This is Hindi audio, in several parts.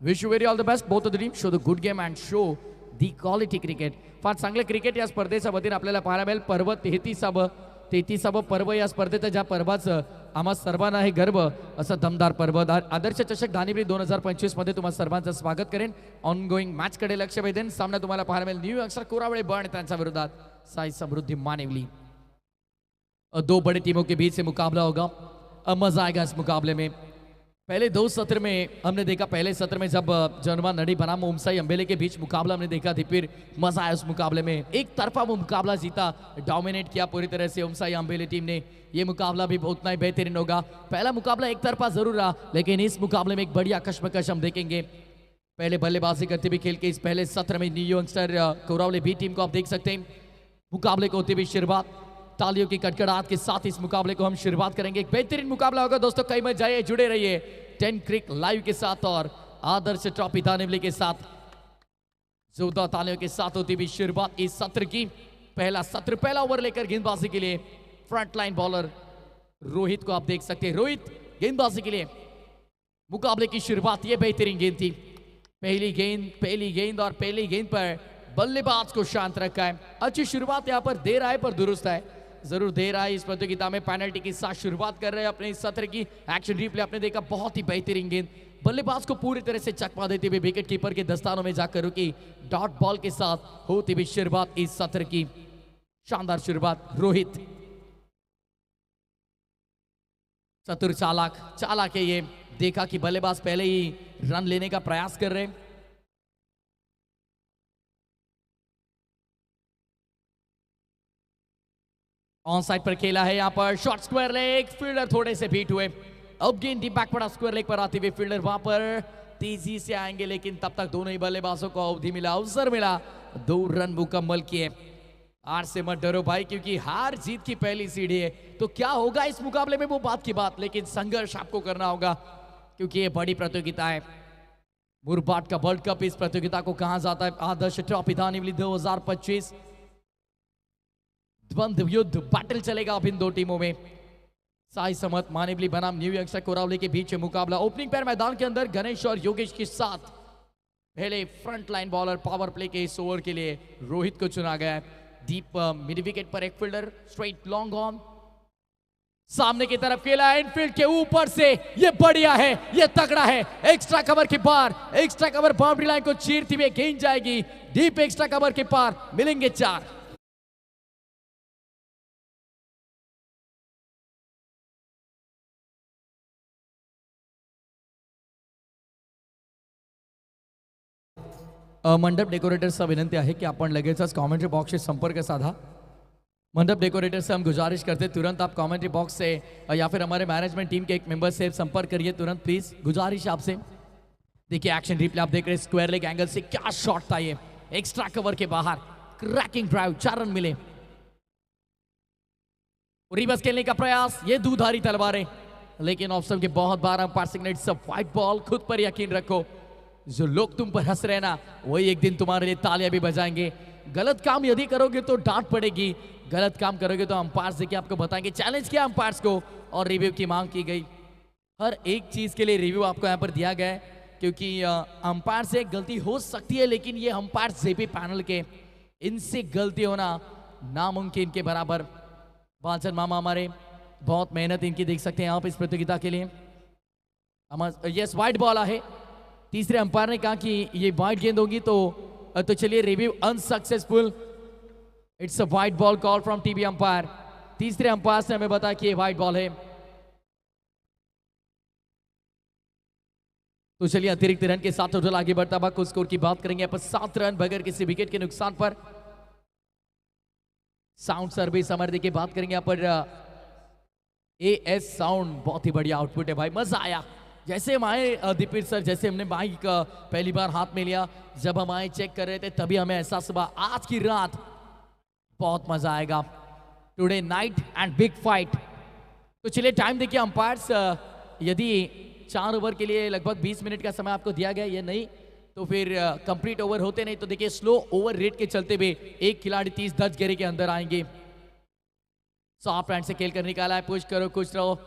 Wish you very all the best both of the team. Show the good game and show the quality cricket. फार चांगलं क्रिकेट या स्पर्धेच्या वतीने आपल्याला पाहायला मिळेल. पर्व 33ावं पर्व या स्पर्धेचं, ज्या पर्वाचं आम्हा सर्वांना आहे गर्व असं दमदार पर्व. आदर्श चषक धानिवली 2025 मध्ये तुम्हा सर्वांचं स्वागत करेन. ऑन गोईंग मॅच कडे लक्ष वेधेन. सामना तुम्हाला पाहायला मिळेल न्यू यॉर्कचा कोरावळे बर्ड त्यांच्या विरोधात साई समृद्धी मानिवली. दो बड़ी टीमों के बीच से मुकाबला होगा. मजा आएगा इस मुकाबले में. पहले 2 सत्र में हमने देखा, पहले सत्र में जब जनवा नडी बनाम ओमसाई अंबेले के बीच मुकाबला हमने देखा थी, फिर मजा आया उस मुकाबले में. एक तरफा वो मुकाबला जीता, डोमिनेट किया पूरी तरह से ओमसाई अंबेले टीम ने. ये मुकाबला भी उतना ही बेहतरीन होगा. पहला मुकाबला एक तरफा जरूर रहा, लेकिन इस मुकाबले में एक बढ़िया कशमकश हम देखेंगे. पहले बल्लेबाजी करते हुए खेल के इस पहले सत्र में न्यू यॉर्कस्टर कोरावले बी टीम को आप देख सकते हैं. मुकाबले को होती हुई शुरुआत तालियों की कटकड़ाहट के साथ इस मुकाबले को हम शुरुआत करेंगे. एक बेहतरीन मुकाबला होगा दोस्तों. कई मत जाइए, जुड़े रहिए 10 क्रिक लाइव के साथ और आदर्श ट्रॉफी धानिवली के साथ. जोरदार तालियों के साथ होती हुई शुरुआत इस सत्र की. पहला ओवर लेकर गेंदबाजी के लिए फ्रंट लाइन बॉलर रोहित को आप देख सकते हैं. रोहित गेंदबाजी के लिए. मुकाबले की शुरुआत ये बेहतरीन गेंद थी. पहली गेंद और पहली गेंद पर बल्लेबाज को शांत रखा है. अच्छी शुरुआत यहां पर देर आए पर दुरुस्त है, जरूर देर आई. इस प्रतियोगिता में पेनल्टी के साथ शुरुआत कर रहे हैं अपने इस सत्र की. एक्शन रिप्ले आपने देखा, बहुत ही बेहतरीन गेंद. बल्लेबाज को पूरी तरह से चकमा देते हुए विकेट कीपर के दस्तानों में जाकर रुकी. डॉट बॉल के साथ होती हुई शुरुआत इस सत्र की. शानदार शुरुआत. रोहित चतुर चालाक है. ये देखा कि बल्लेबाज पहले ही रन लेने का प्रयास कर रहे हैं. ऑन साइड पर खेला है, यहां पर शॉर्ट स्क्वायर लेग. फील्डर थोड़े से बीट हुए. अब गेंद डीप बैक पड़ा स्क्वायर लेग पर आते हुए फील्डर वहां पर तेजी से आएंगे, लेकिन तब तक दोनों ही बल्लेबाजों को अवधि मिला, अवसर मिला. 2 रन मुकम्मल किए. हार से मत डरो भाई, क्योंकि हार जीत की पहली सीढ़ी है. तो क्या होगा इस मुकाबले में वो बात की बात, लेकिन संघर्ष आपको करना होगा, क्योंकि ये बड़ी प्रतियोगिता है. मुरबाट का वर्ल्ड कप इस प्रतियोगिता को कहा जाता है. आदर्श ट्रॉफी धानिवली 2025 द्वंद्व युद्ध बैटल चलेगा अब इन 2 टीमों में. साई समत मानिवली बनाम न्यू यॉर्कस्टर कोरावले के बीच मुकाबला. ओपनिंग पैर मैदान के अंदर गणेश और योगेश के साथ. पहले front line bowler power play के इस ओवर के लिए रोहित को चुना गया है. डीप मिड विकेट पर एक फील्डर, स्ट्रेट लॉन्ग ऑन. सामने की तरफ खेला है, इनफील्ड के ऊपर से. ये बढ़िया है, ये तगड़ा है. एक्स्ट्रा कवर के पार, एक्स्ट्रा कवर बाउंड्री लाइन को चीरती हुई गेंद जाएगी डीप एक्स्ट्रा कवर के पार. मिलेंगे 4. मंडप डेकोरेटर्सचा विनंती आहे की आपण लगेचच कॉमेंट्री बॉक्स से संपर्क साधा. मंडप डेकोरेटर से हम गुजारिश करते तुरंत आप कमेंट्री बॉक्स से या फिर हमारे मैनेजमेंट टीम के एक मेंबर से संपर्क करिए तुरंत प्लीज. गुजारिश आपसे. देखिए एक्शन रिप्ले आप देख रहे हैं. स्क्वायर लेग एंगल से क्या शॉट था ये. एक्स्ट्रा कवर के बाहर क्रैकिंग ड्राइव. 4 रन मिले. रिवर्स खेलने का प्रयास. ये दूधारी तलवारें, लेकिन ऑप्शन के बहुत बार अंपायर सिग्नल सब व्हाइट बॉल. खुद पर यकीन रखो. जो लोग तुम पर हंस रहे ना, वही एक दिन तुम्हारे लिए तालियां भी बजाएंगे. गलत काम यदि करोगे तो डांट पड़ेगी. गलत काम करोगे तो अंपायर देखिए आपको बताएंगे. चैलेंज किया अंपायर्स को और रिव्यू की मांग की गई. हर एक चीज के लिए रिव्यू आपको यहाँ पर दिया गया है, क्योंकि अंपायर से गलती हो सकती है, लेकिन ये अंपायर जेपी पैनल के, इनसे गलती होना नामुमकिन के बराबर. बांचन मामा हमारे बहुत मेहनत इनकी देख सकते हैं आप इस प्रतियोगिता के लिए. यस वाइड बॉल है. तीसरे अंपायर ने कहा कि ये वाइड गेंद होगी, तो चलिए review unsuccessful. It's a wide ball call from TV umpire. तीसरे अंपायर ने हमें बताया कि ये वाइड बॉल है. तो चलिए अतिरिक्त रन के साथ टोटल आगे बढ़ता हुआ कुछ स्कोर की बात करेंगे. पर 7 रन बगैर किसी विकेट के नुकसान पर. साउंड सर्विस हमारे देखिए बात करेंगे यहाँ पर. AS साउंड बहुत ही बढ़िया आउटपुट है भाई, मजा आया. जैसे हम आए दीपित सर, जैसे हमने माइक पहली बार हाथ में लिया, जब हम आए चेक कर रहे थे, तभी हमें एहसास हुआ आज की रात बहुत मजा आएगा. Today night and big fight. तो चलिए टाइम देखिए अंपायर्स, यदि 4 ओवर के लिए लगभग 20 मिनट का समय आपको दिया गया, ये नहीं तो फिर कंप्लीट ओवर होते नहीं, तो देखिए स्लो ओवर रेट के चलते हुए एक खिलाड़ी 30-10 घेरे के अंदर आएंगे. सॉफ्ट हैंड से खेल कर निकाला है. पुश करो, कुछ रहो.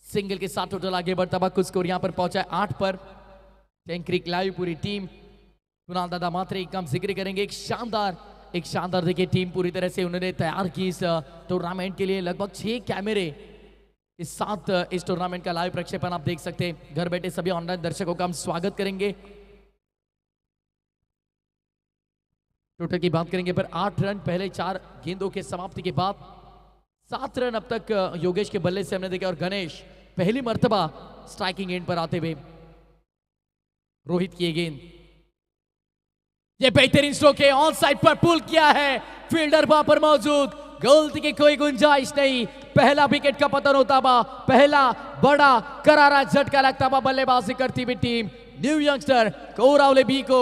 सिंगल के साथ टोटल आगे बढ़ता हुआ कुछ स्कोर यहां पर पहुंचा है 8 पर. टेंक्रिक लाइव पूरी टीम, कुणाल दादा मात्रे का हम जिक्र करेंगे। एक शानदार देखिए टीम पूरी तरह से उन्होंने तैयार की इस टूर्नामेंट के लिए। लगभग 6 कैमरे इस साथ इस टूर्नामेंट का लाइव प्रक्षेपण आप देख सकते हैं। घर बैठे सभी ऑनलाइन दर्शकों का हम स्वागत करेंगे। टोटल की बात करेंगे पर 8 रन पहले 4 गेंदों के समाप्ति के बाद, 7 रन अब तक योगेश के बल्ले से हमने देखे और गणेश पहली मर्तबा स्ट्राइकिंग एंड पर आते हुए। रोहित की गेंद, ये बेहतरीन स्ट्रोक है, ऑन साइड पर पुल किया है, फील्डर वहां पर मौजूद, गलती की कोई गुंजाइश नहीं। पहला विकेट का पतन होता हुआ, पहला बड़ा करारा झटका लगता हुआ बल्लेबाजी करती हुई टीम न्यू यंगस्टर कोरावले बी को।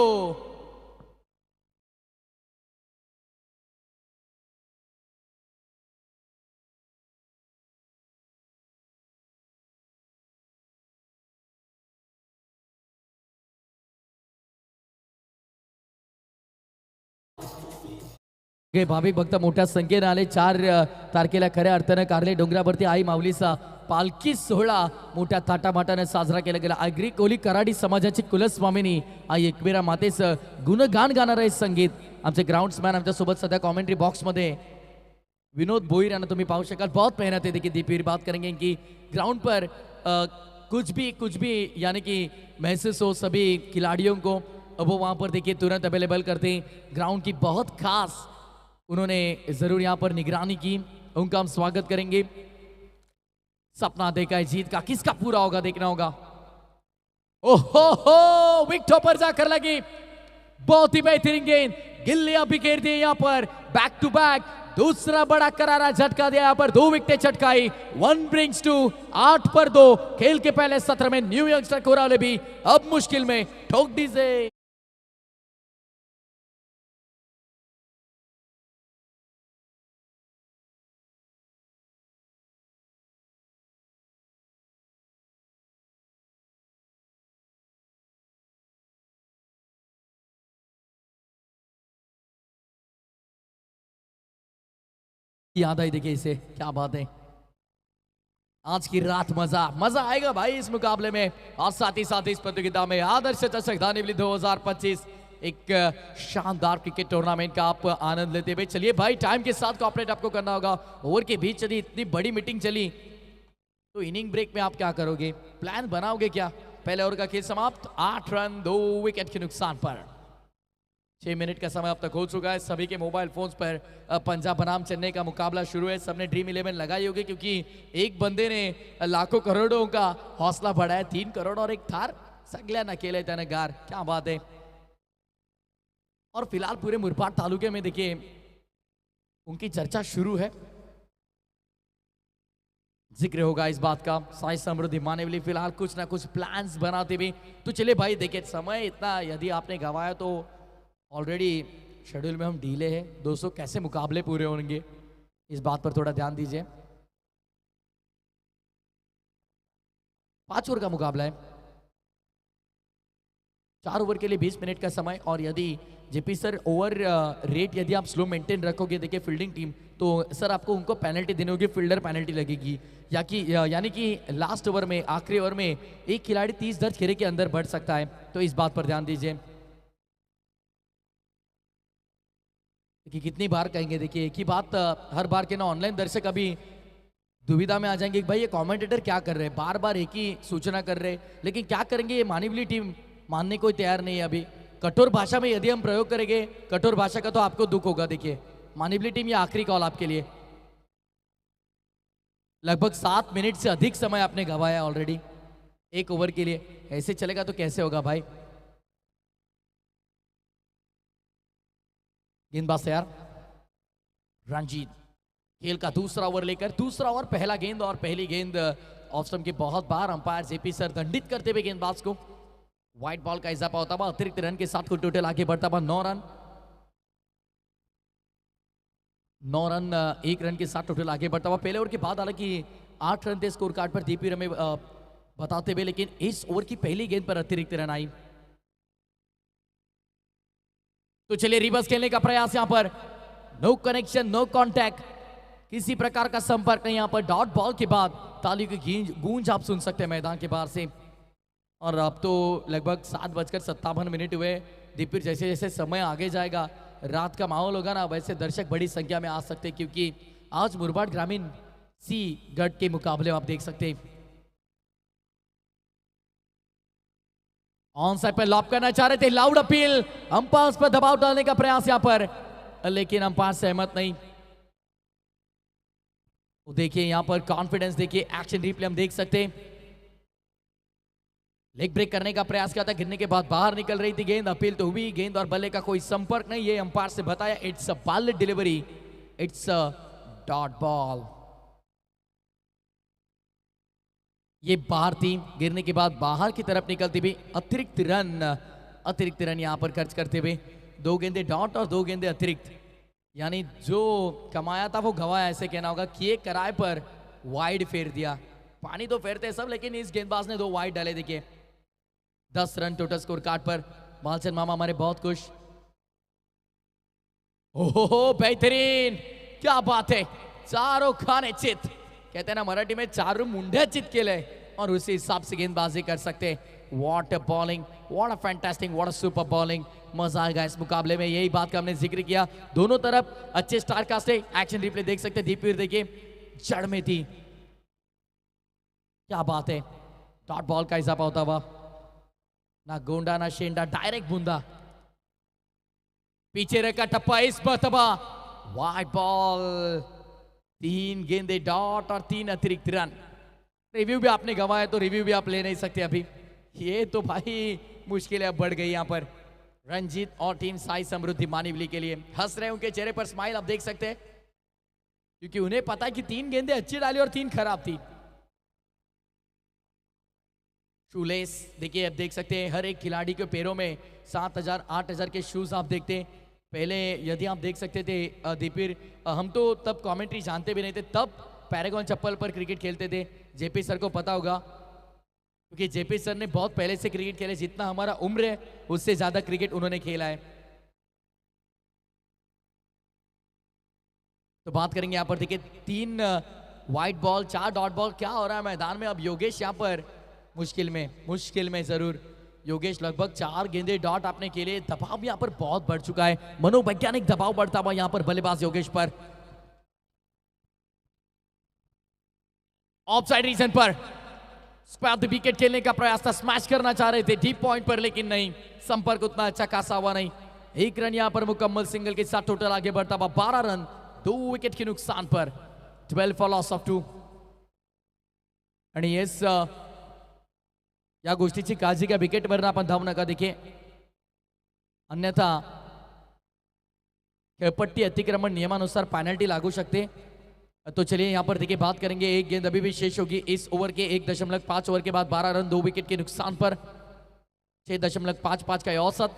भाविक भक्त मोठ्या संख्येने आले। 4 तारखेला खऱ्या अर्थानं कार्ले डोंगरावरती आई माऊलीचा पालखी सोहळा मोठ्या थाटामाटाने साजरा केला गेला। आगरी कोली कराडी समाजाची कुलस्वामिनी आई एकविरा मातेचं गुणगान गाणार आहे संगीत। आमचे ग्राउंड्समॅन आमच्या सोबत सध्या कमेंट्री बॉक्स मध्ये विनोद भोईर यांना तुम्ही पाहू शकाल। बहुत मेहनत है। देखिए दीपीर बात करेंगे कि ग्राउंड पर कुछ भी यानी कि महसूस हो सभी खिलाड़ियों को, अब वो वहां पर देखिए तुरंत अवेलेबल करते हैं। ग्राउंड की बहुत खास उन्होंने जरूर यहां पर निगरानी की, उनका हम स्वागत करेंगे। सपना देखा है जीत का, किसका पूरा होगा देखना होगा। ओहो हो, विकेटों पर जाकर लगी, बहुत ही बेहतरीन गेंद, गिल्लियां बिखेर दी यहां पर, बैक टू बैक दूसरा बड़ा करारा झटका दिया यहां पर, 2 विकेटें झटकाई। 1 brings 2, 8 पर 2। खेल के पहले सत्र में न्यू यंगस्टर कोरावले भी अब मुश्किल में, ठोक दीजिए। याद आई, देखिए इसे, क्या बात है। आज की रात मजा आएगा भाई इस मुकाबले में, और साथ ही इस प्रतियोगिता में आदर्श चषक धानीवली 2025 एक शानदार क्रिकेट टूर्नामेंट का आप आनंद लेते हुए। चलिए भाई, टाइम के साथ कोऑपरेट आपको करना होगा। ओवर के बीच यदि इतनी बड़ी मीटिंग चली तो इनिंग ब्रेक में आप क्या करोगे, प्लान बनाओगे क्या? पहले ओवर का खेल समाप्त, 8 रन 2 विकेट के नुकसान पर। 6 मिनट का समय अब तक हो चुका है। सभी के मोबाइल फोन्स पर पंजाब बनाम चेन्नई का मुकाबला शुरू है। सबने ड्रीम 11 लगाई होगी, क्योंकि एक बंदे ने लाखों करोड़ों का हौसला बढ़ाया। 3 करोड़ और एक थार, सगळ्यांना केलंय त्याने गार, क्या बात है। और फिलहाल पूरे मुरबाड तालुके में देखिए उनकी चर्चा शुरू है, जिक्र होगा इस बात का। साई समृद्धि मानेवली फिलहाल कुछ ना कुछ प्लान्स बनाते हुए। तो चलिए भाई, देखिए समय इतना यदि आपने गंवाया तो ऑलरेडी शेड्यूल में हम ढीले हैं। दोस्तों, कैसे मुकाबले पूरे होंगे इस बात पर थोड़ा ध्यान दीजिए। 5 ओवर का मुकाबला है, 4 ओवर के लिए 20 मिनट का समय। और यदि जेपी सर ओवर रेट यदि आप स्लो मेंटेन रखोगे, देखिए फील्डिंग टीम, तो सर आपको उनको पेनल्टी देनी होगी, फील्डर पेनल्टी लगेगी। यानी कि लास्ट ओवर में, आखिरी ओवर में एक खिलाड़ी 30 गज घेरे के अंदर बढ़ सकता है, तो इस बात पर ध्यान दीजिए कि कितनी बार कहेंगे। देखिए एक ही बात हर बार के ना, ऑनलाइन दर्शक अभी दुविधा में आ जाएंगे कि भाई ये कमेंटेटर क्या कर रहे हैं, बार बार एक ही सूचना कर रहे हैं। लेकिन क्या करेंगे, ये मानेवली टीम मानने को तैयार नहीं है अभी। कठोर भाषा में यदि हम प्रयोग करेंगे, कठोर भाषा का तो आपको दुख होगा। देखिए मानेवली टीम, ये आखिरी कॉल आपके लिए। लगभग 7 मिनट से अधिक समय आपने गंवाया ऑलरेडी एक ओवर के लिए। ऐसे चलेगा तो कैसे होगा भाई। गेंदबाज तैयार, रंजीत खेल का दूसरा ओवर लेकर, दूसरा ओवर पहला गेंद और पहली गेंद ऑफ स्टंप की। बहुत बार अंपायर जेपी सर दंडित करते हुए गेंदबाज को। व्हाइट बॉल का इजाफा होता हुआ, अतिरिक्त रन के साथ को टोटल आगे बढ़ता हुआ 9 रन। 9 रन 1 रन के साथ टोटल आगे बढ़ता हुआ। पहले ओवर के बाद हालांकि 8 रन थे स्कोर कार्ड पर दीपी रमे बताते हुए, लेकिन इस ओवर की पहली गेंद पर अतिरिक्त रन आई। तो चलिए रिवर्स खेलने का प्रयास यहां पर। नो कनेक्शन, नो कांटेक्ट, किसी प्रकार का संपर्क नहीं। यहां पर डॉट बॉल के बाद ताली की गूंज आप सुन सकते हैं मैदान के बाहर से। और अब तो लगभग 7:57 हुए। दीपिर जैसे जैसे समय आगे जाएगा, रात का माहौल होगा ना, वैसे दर्शक बड़ी संख्या में आ सकते हैं, क्योंकि आज मुरबाड ग्रामीण सी गढ़ के मुकाबले आप देख सकते हैं। ऑन साइड पर लॉप करना चाह रहे थे, लाउड अपील, अंपायर पर दबाव डालने का प्रयास यहां पर, लेकिन अंपायर सहमत नहीं। देखिए यहां पर कॉन्फिडेंस देखिए, एक्शन रिप्ले हम देख सकते हैं। लेग ब्रेक करने का प्रयास किया था, गिरने के बाद बाहर निकल रही थी गेंद, अपील तो हुई, गेंद और बल्ले का कोई संपर्क नहीं, ये अंपायर से बताया it's a ball delivery, it's a dot ball. ये बाहर थी, गिरने के बाद बाहर की तरफ निकलती हुई अतिरिक्त रन यहां पर खर्च करते हुए 2 गेंदे डॉट और 2 गेंदे अतिरिक्त, यानी जो कमाया था वो गवाया, ऐसे कहना होगा कि एक किराए पर वाइड फेर दिया। पानी तो फेरते सब, लेकिन इस गेंदबाज ने 2 वाइड डाले। देखिए 10 रन टोटल स्कोर कार्ड पर। बालचंद मामा हमारे बहुत खुश। ओहो बेहतरीन, क्या बात है, चारों खाने चित, कहते हैं ना मराठी में, चारों मुंडे चित केले, और उसी हिसाब से गेंदबाजी कर सकते। What a bowling, what a fantastic, what a super bowling. मजा आएगा इस मुकाबले में, यही बात का हमने जिक्र किया। दोनों तरफ अच्छे स्टार कास्ट है। एक्शन रिप्ले देख सकते हैं, दीपवीर देखिए जड़ में थी, क्या बात है। डॉट बॉल का इजाफा होता हुआ, ना गोंडा ना शेंडा, डायरेक्ट बूंदा, पीछे रखा टप्पा, इस मरतबा वाइड बॉल, 3 गेंदे डॉट और 3 अतिरिक्त रन। रिव्यू भी आपने गंवाया तो रिव्यू भी आप ले नहीं सकते अभी, ये तो भाई मुश्किल अब बढ़ गई यहां पर। रंजीत और टीम साई समृद्धि मानिवली के लिए हंस रहे, उनके चेहरे पर स्माइल आप देख सकते हैं, क्योंकि उन्हें पता है कि 3 गेंदे अच्छी डाली और 3 खराब थी। शूलेस देखिए, अब देख सकते हैं हर एक खिलाड़ी के पैरों में 7,000 8,000 के शूज आप देखते हैं। पहले यदि आप देख सकते थे दीपिर, हम तो तब कमेंट्री जानते भी नहीं थे, तब पैरागॉन चप्पल पर क्रिकेट खेलते थे। जेपी सर को पता होगा, क्योंकि जेपी सर ने बहुत पहले से क्रिकेट खेले, जितना हमारा उम्र है उससे ज्यादा क्रिकेट उन्होंने खेला है। तो बात करेंगे यहाँ पर, देखिए 3 वाइट बॉल 4 डॉट बॉल, क्या हो रहा है मैदान में। अब योगेश यहाँ पर मुश्किल में जरूर। योगेश लगभग 4 गेंदे डॉट आपने के लिए, दबाव यहाँ पर बहुत बढ़ चुका है, मनोवैज्ञानिक दबाव बढ़ता हुआ यहाँ पर बल्लेबाज योगेश पर। ऑफ साइड रीजन पर स्क्वायर द विकेट खेलने का प्रयास था, स्मैश करना चाह रहे थे डीप पॉइंट पर, लेकिन नहीं, संपर्क उतना अच्छा खासा हुआ नहीं। 1 रन यहाँ पर मुकम्मल सिंगल के साथ टोटल आगे बढ़ता हुआ 12 रन 2 विकेट के नुकसान पर, 12 फॉर लॉस ऑफ 2। आणि येस या गोष्टीची काळजी घ्या, विकेटवर आपण धावू नका। देखिए अन्यथा खेळपट्टी अतिक्रमण नियमानुसार पेनल्टी लागू सकते। तो चलिए यहाँ पर देखिए बात करेंगे, 1 गेंद अभी भी शेष होगी इस ओवर के, 1.5 ओवर के बाद 12 रन 2 विकेट के नुकसान पर, 6.55 का औसत।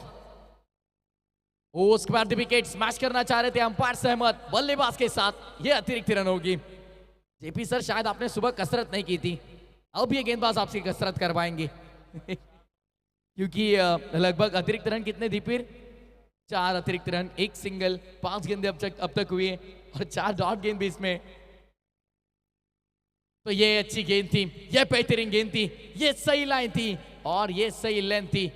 उसके बाद विकेट स्मैश करना चाह रहे थे अंपायर सहमत, बल्लेबाज के साथ ये अतिरिक्त रन होगी। जेपी सर शायद आपने सुबह कसरत नहीं की थी, अब ये गेंदबाज आपसे कसरत करवाएंगे क्योंकि लगभग अतिरिक्त रन कितने दीपिर, 4 अतिरिक्त रन, 1 सिंगल, 5 गेंदे अब तक हुए और 4 डॉट गेंद भी इसमें। तो ये अच्छी गेंद थी, ये बेहतरीन गेंद थी, ये सही लाइन थी और ये सही लेंथ थी।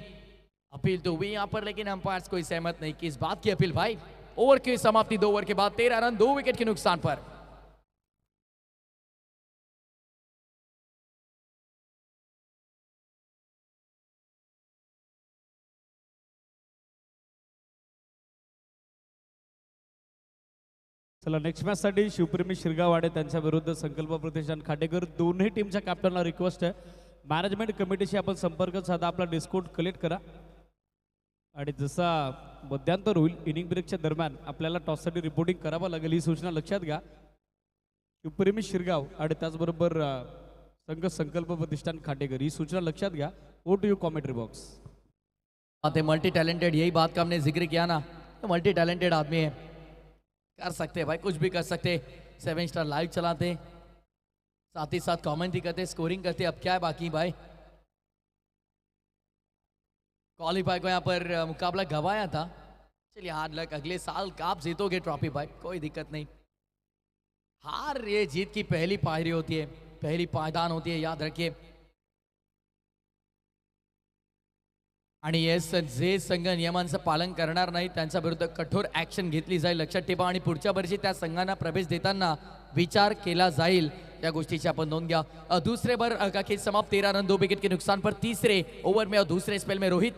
अपील तो हुई यहां पर, लेकिन अंपायर्स कोई सहमत नहीं की इस बात की अपील। भाई ओवर की समाप्ति 2 ओवर के बाद 13 रन 2 विकेट के नुकसान पर। चला नेक्स्ट मॅच साठी शिवप्रेमी शिरगावाडे त्यांच्या विरुद्ध संकल्प प्रतिष्ठान खाटेकर, दोन्ही टीमच्या कॅप्टनला रिक्वेस्ट आहे, मॅनेजमेंट कमिटीशी आपण संपर्क साधा, आपला डिस्काउंट कलेक्ट करा आणि जसा मध्यांतर होईल इनिंग ब्रेकच्या दरम्यान आपल्याला टॉससाठी रिपोर्टिंग करावं लागेल, ही सूचना लक्षात घ्या। शिवप्रेमी शिरगाव आणि त्याचबरोबर संघ संकल्प प्रतिष्ठान खाटेकर, ही सूचना लक्षात घ्या। Over to you commentary box. बात है मल्टी टैलेंटेड, यही बात का हमने जिक्र किया ना, तो मल्टी टैलेंटेड आदमी है, कर सकते हैं भाई, कुछ भी कर सकते। 7 स्टार लाइव चलाते, साथ ही साथ कमेंट्री करते, स्कोरिंग करते, अब क्या है बाकी भाई। क्वालीफाई को यहाँ पर मुकाबला गवाया था, चलिए हार्ड लक, अगले साल आप जीतोगे ट्रॉफी भाई, कोई दिक्कत नहीं। हार ये जीत की पहली पायरी होती है, पहली पायदान होती है, याद रखिए। आणि येस, जे संघ नियमांचं पालन करणार नाही त्यांच्या विरुद्ध कठोर ऍक्शन घेतली जाईल, लक्षात ठेवा. आणि पुढच्या वर्षी त्या संघांना प्रवेश देताना विचार केला जाईल, या गोष्टीची आपण नोंद घ्या. दूसरे ओवर का खेल समाप्त, 13 रन 2 विकेट के नुकसान पर. तीसरे ओवर में और दूसरे स्पेल में रोहित,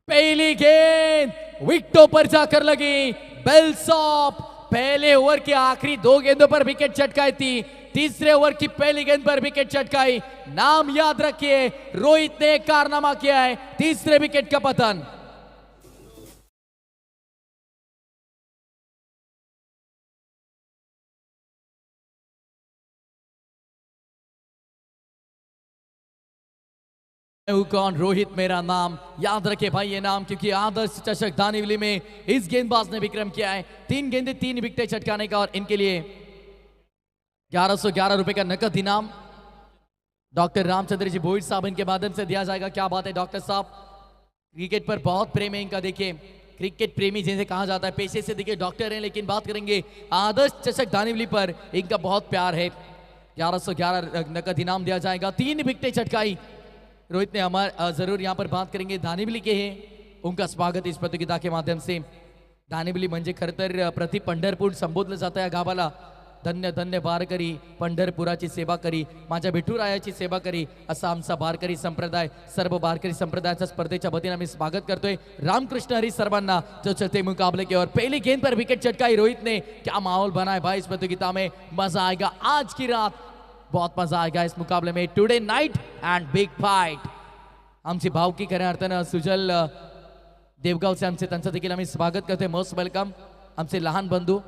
पहली गेंद विकेटों पर जाकर लगी, बेल्सॉप. पहले ओवर की आखिरी 2 गेंदों पर विकेट चटकाई थी, तीसरे ओवर की पहली गेंद पर विकेट चटकाई. नाम याद रखिए, रोहित ने एक कारनामा किया है, तीसरे विकेट का पतन. कौन? रोहित मेरा नाम. याद रखे भाई ये नाम, क्योंकि आदर्श चषक दानिवली में इस गेंदबाज ने विक्रम किया है. 3 गेंदे 3 विकेट चटकाने का, और इनके लिए 1111 रुपए का नकद इनाम डॉक्टर रामचंद्र जी भोईर साहब इनके माध्यम से दिया जाएगा. क्या बात है डॉक्टर साहब, क्रिकेट पर बहुत प्रेम है इनका. देखिए, क्रिकेट प्रेमी जैसे कहा जाता है, पेशे से देखिए डॉक्टर हैं, लेकिन बात करेंगे आदर्श चषक दानिवली पर, इनका बहुत प्यार है. 1111 नकद इनाम दिया जाएगा. 3 विकेटें चटकाई रोहित ने. हमारे जरूर यहाँ पर बात करेंगे दानिवली के हैं, उनका स्वागत इस प्रतियोगिता के माध्यम से. दानिवली म्हणजे खरं तर प्रति पंढरपूर संबोधलं जातं या गावाला. धन्य धन्य वारकरी, पंढरपुराची सेवा करी, माझ्या विठुरायाची सेवा करी, असा आमचा वारकरी संप्रदाय. सर्व वारकरी संप्रदायाच्या स्पर्धेच्या वतीने आम्ही स्वागत करतोय. रामकृष्ण हरी सर्वांना. जो चलते मुकाबले की ओर, पहली गेंद पर विकेट चटकाई रोहित ने. क्या माहौल बना है भाई इस प्रतियोगिता में, मजा आएगा आज की रात, बहुत मजा आएगा इस मुकाबले में. Today night and big fight. आमची भावकी खऱ्या अर्थानं सुजल देवगावचे आमचे, त्यांचं देखील आम्ही स्वागत करतोय. मोस्ट वेलकम आमचे लहान बंधू.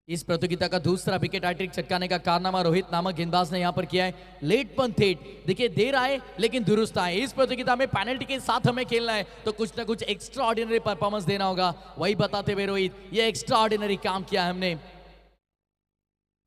इस प्रतियोगिता का दूसरा विकेट हैट्रिक चटकाने का कारनामा रोहित नामक गेंदबाज ने यहां पर किया है. लेट पण थेट, देखिए देर आए लेकिन दुरुस्त आए. इस प्रतियोगिता में पेनल्टी के साथ हमें खेलना है, तो कुछ ना कुछ एक्स्ट्रा ऑर्डिनरी परफॉर्मेंस देना होगा. वही बताते हुए रोहित, ये एक्स्ट्रा ऑर्डिनरी काम किया है हमने.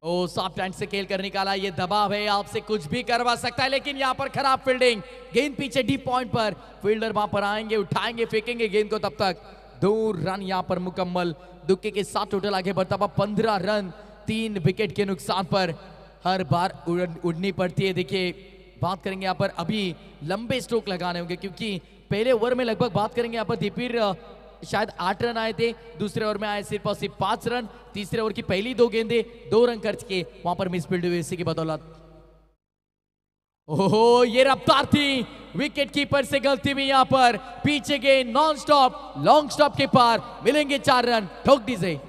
ओ, सॉफ्ट हैंड से खेल कर निकाला. ये दबाव है, आपसे कुछ भी करवा सकता है, लेकिन यहाँ पर खराब फील्डिंग. गेंद पीछे डीप पॉइंट पर, फील्डर वहां पर आएंगे, उठाएंगे, फेंकेंगे गेंद को. तब तक 2 रन यहाँ पर मुकम्मल. दुक्के के साथ टोटल आगे बढ़ता हुआ 15 रन 3 विकेट के नुकसान पर. हर बार उड़नी पड़ती है. देखिए, बात करेंगे यहाँ पर, अभी लंबे स्ट्रोक लगाने होंगे, क्योंकि पहले ओवर में लगभग बात करेंगे यहाँ पर दीपीर शायद 8 रन आए थे, दूसरे ओवर में आए सिर्फ और सिर्फ 5 रन. तीसरे ओवर की पहली 2 गेंदे 2 रन खर्च किए, वहां पर मिसफील्ड हुई इसी की बदौलत. ओहो, ये रफ्तार थी, विकेट कीपर से गलती हुई यहां पर. पीछे गए नॉन स्टॉप, लॉन्ग स्टॉप के पार मिलेंगे 4 रन. ठोक दीजिए.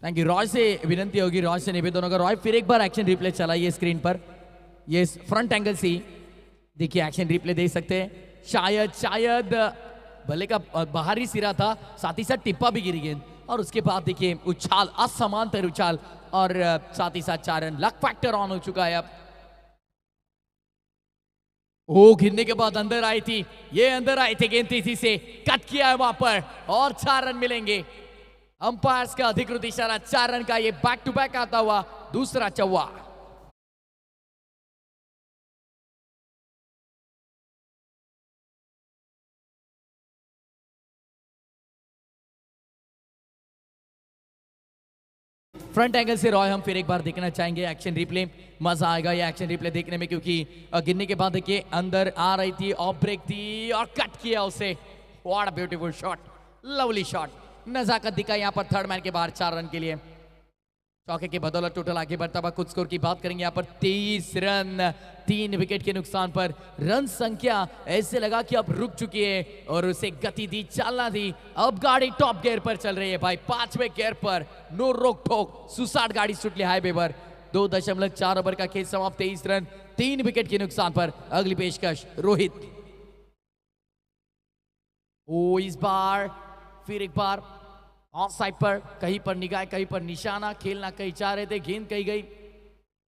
Thank you. रॉय से विनंती होगी, रॉय से निवेदन होगा, रॉय फिर एक बार एक्शन रिप्ले चलाइए स्क्रीन पर. ये फ्रंट एंगल से देखिए एक्शन रिप्ले देख सकते हैं. शायद भले का बाहरी सिरा था, साथ ही साथ टिप्पा भी गिरी गेंद, और उसके बाद देखिए उछाल, असमांतर उछाल, और साथ ही साथ 4 रन. लक फैक्टर ऑन हो चुका है अब. ओ, गिरने के बाद अंदर आई थी, ये अंदर आई थी गेंद तेजी से कट किया है वहां पर, और 4 रन मिलेंगे. अंपायर्स का अधिकृत इशारा 4 रन का. ये बैक टू बैक आता हुआ दूसरा चौवा. फ्रंट एंगल से रॉय हम फिर एक बार देखना चाहेंगे एक्शन रिप्ले. मजा आएगा ये एक्शन रिप्ले देखने में, क्योंकि गिरने के बाद देखिए अंदर आ रही थी, ऑफ ब्रेक थी, और कट किया उसे. What a beautiful shot, lovely shot. नजाकत दिखाई यहाँ पर थर्ड मैन के बाहर 4 रन के लिए. चौके की बदौलत टोटल आगे बढ़ता हुआ. कुछ स्कोर की बात करेंगे यहाँ पर 23 रन 3 विकेट के नुकसान पर. रन संख्या ऐसे लगा कि अब रुक चुकी है, और उसे गति दी, चालना दी. अब गाड़ी टॉप गियर पर चल रही है भाई, 5वें गियर पर. नो रोक ठोक, सुसाट गाड़ी सुटली हाईवे पर. 2.4 ओवर का खेल समाप्त. 23 रन 3 विकेट के नुकसान पर. अगली पेशकश रोहित. ओ, इस बार फिर एक बार ऑफ साइड पर, कहीं पर निगाह, कहीं पर निशाना. खेलना कहीं चाह रहे थे, गेंद कहीं गई.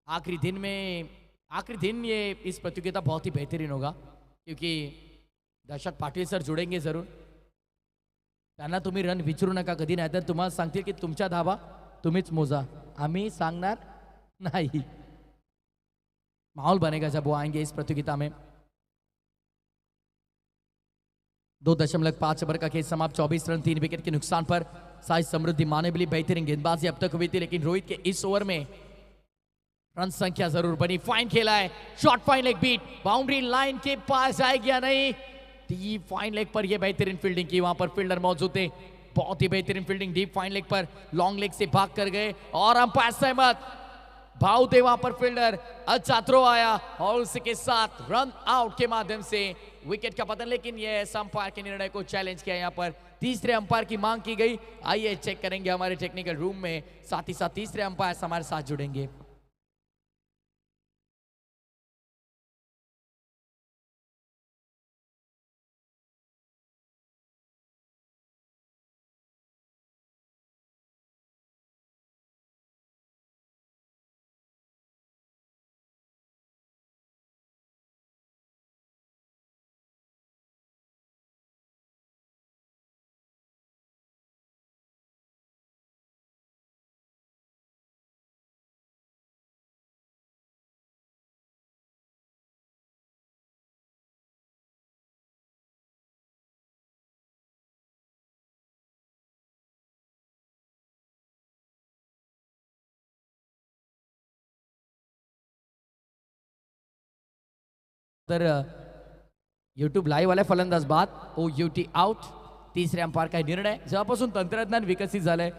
आखिरी दिन ये इस प्रतियोगिता बहुत ही बेहतरीन होगा, क्योंकि दर्शक पाटील सर जुड़ेंगे जरूर. त्यांना तुम्ही रन विचारू नका कधी, नाही तर तुम्हाला सांगतील की तुमच्या धावा तुम्हीच मोजा, आम्ही सांगणार नाही. माहौल बनेगा जब वो आएंगे इस प्रतियोगिता में। 2.5 ओवर का खेल समाप्त, 24 रन 3 विकेट के नुकसान पर। साई समृद्धि माने भी बेहतरीन गेंदबाजी अब तक हुई थी, लेकिन रोहित के इस ओवर में रन संख्या जरूर बनी। फाइन खेला है, short fine leg beat, boundary line के पास जाएगी या नहीं। डीप फाइन लेग पर ये बेहतरीन फील्डिंग की, वहां पर फील्डर मौजूद थे, बहुत ही बेहतरीन फील्डिंग। डीप फाइन लेग पर लॉन्ग लेग से भाग कर गए और अंपायर सहमत। भाव थे वहां पर फील्डर, अच्छा थ्रो आया और उसके साथ रन आउट के माध्यम से विकेट का पतन। लेकिन ये अंपायर के निर्णय को चैलेंज किया, यहाँ पर तीसरे अंपायर की मांग की गई। आइए चेक करेंगे हमारे टेक्निकल रूम में, साथ ही साथ तीसरे अंपायर हमारे साथ जुड़ेंगे। तर यूट्यूब लाईव्ह आलाय फलंदाज बाद, ओ युटी आउट। तिसऱ्या अंपायर काय निर्णय, जेव्हापासून तंत्रज्ञान विकसित झालंय,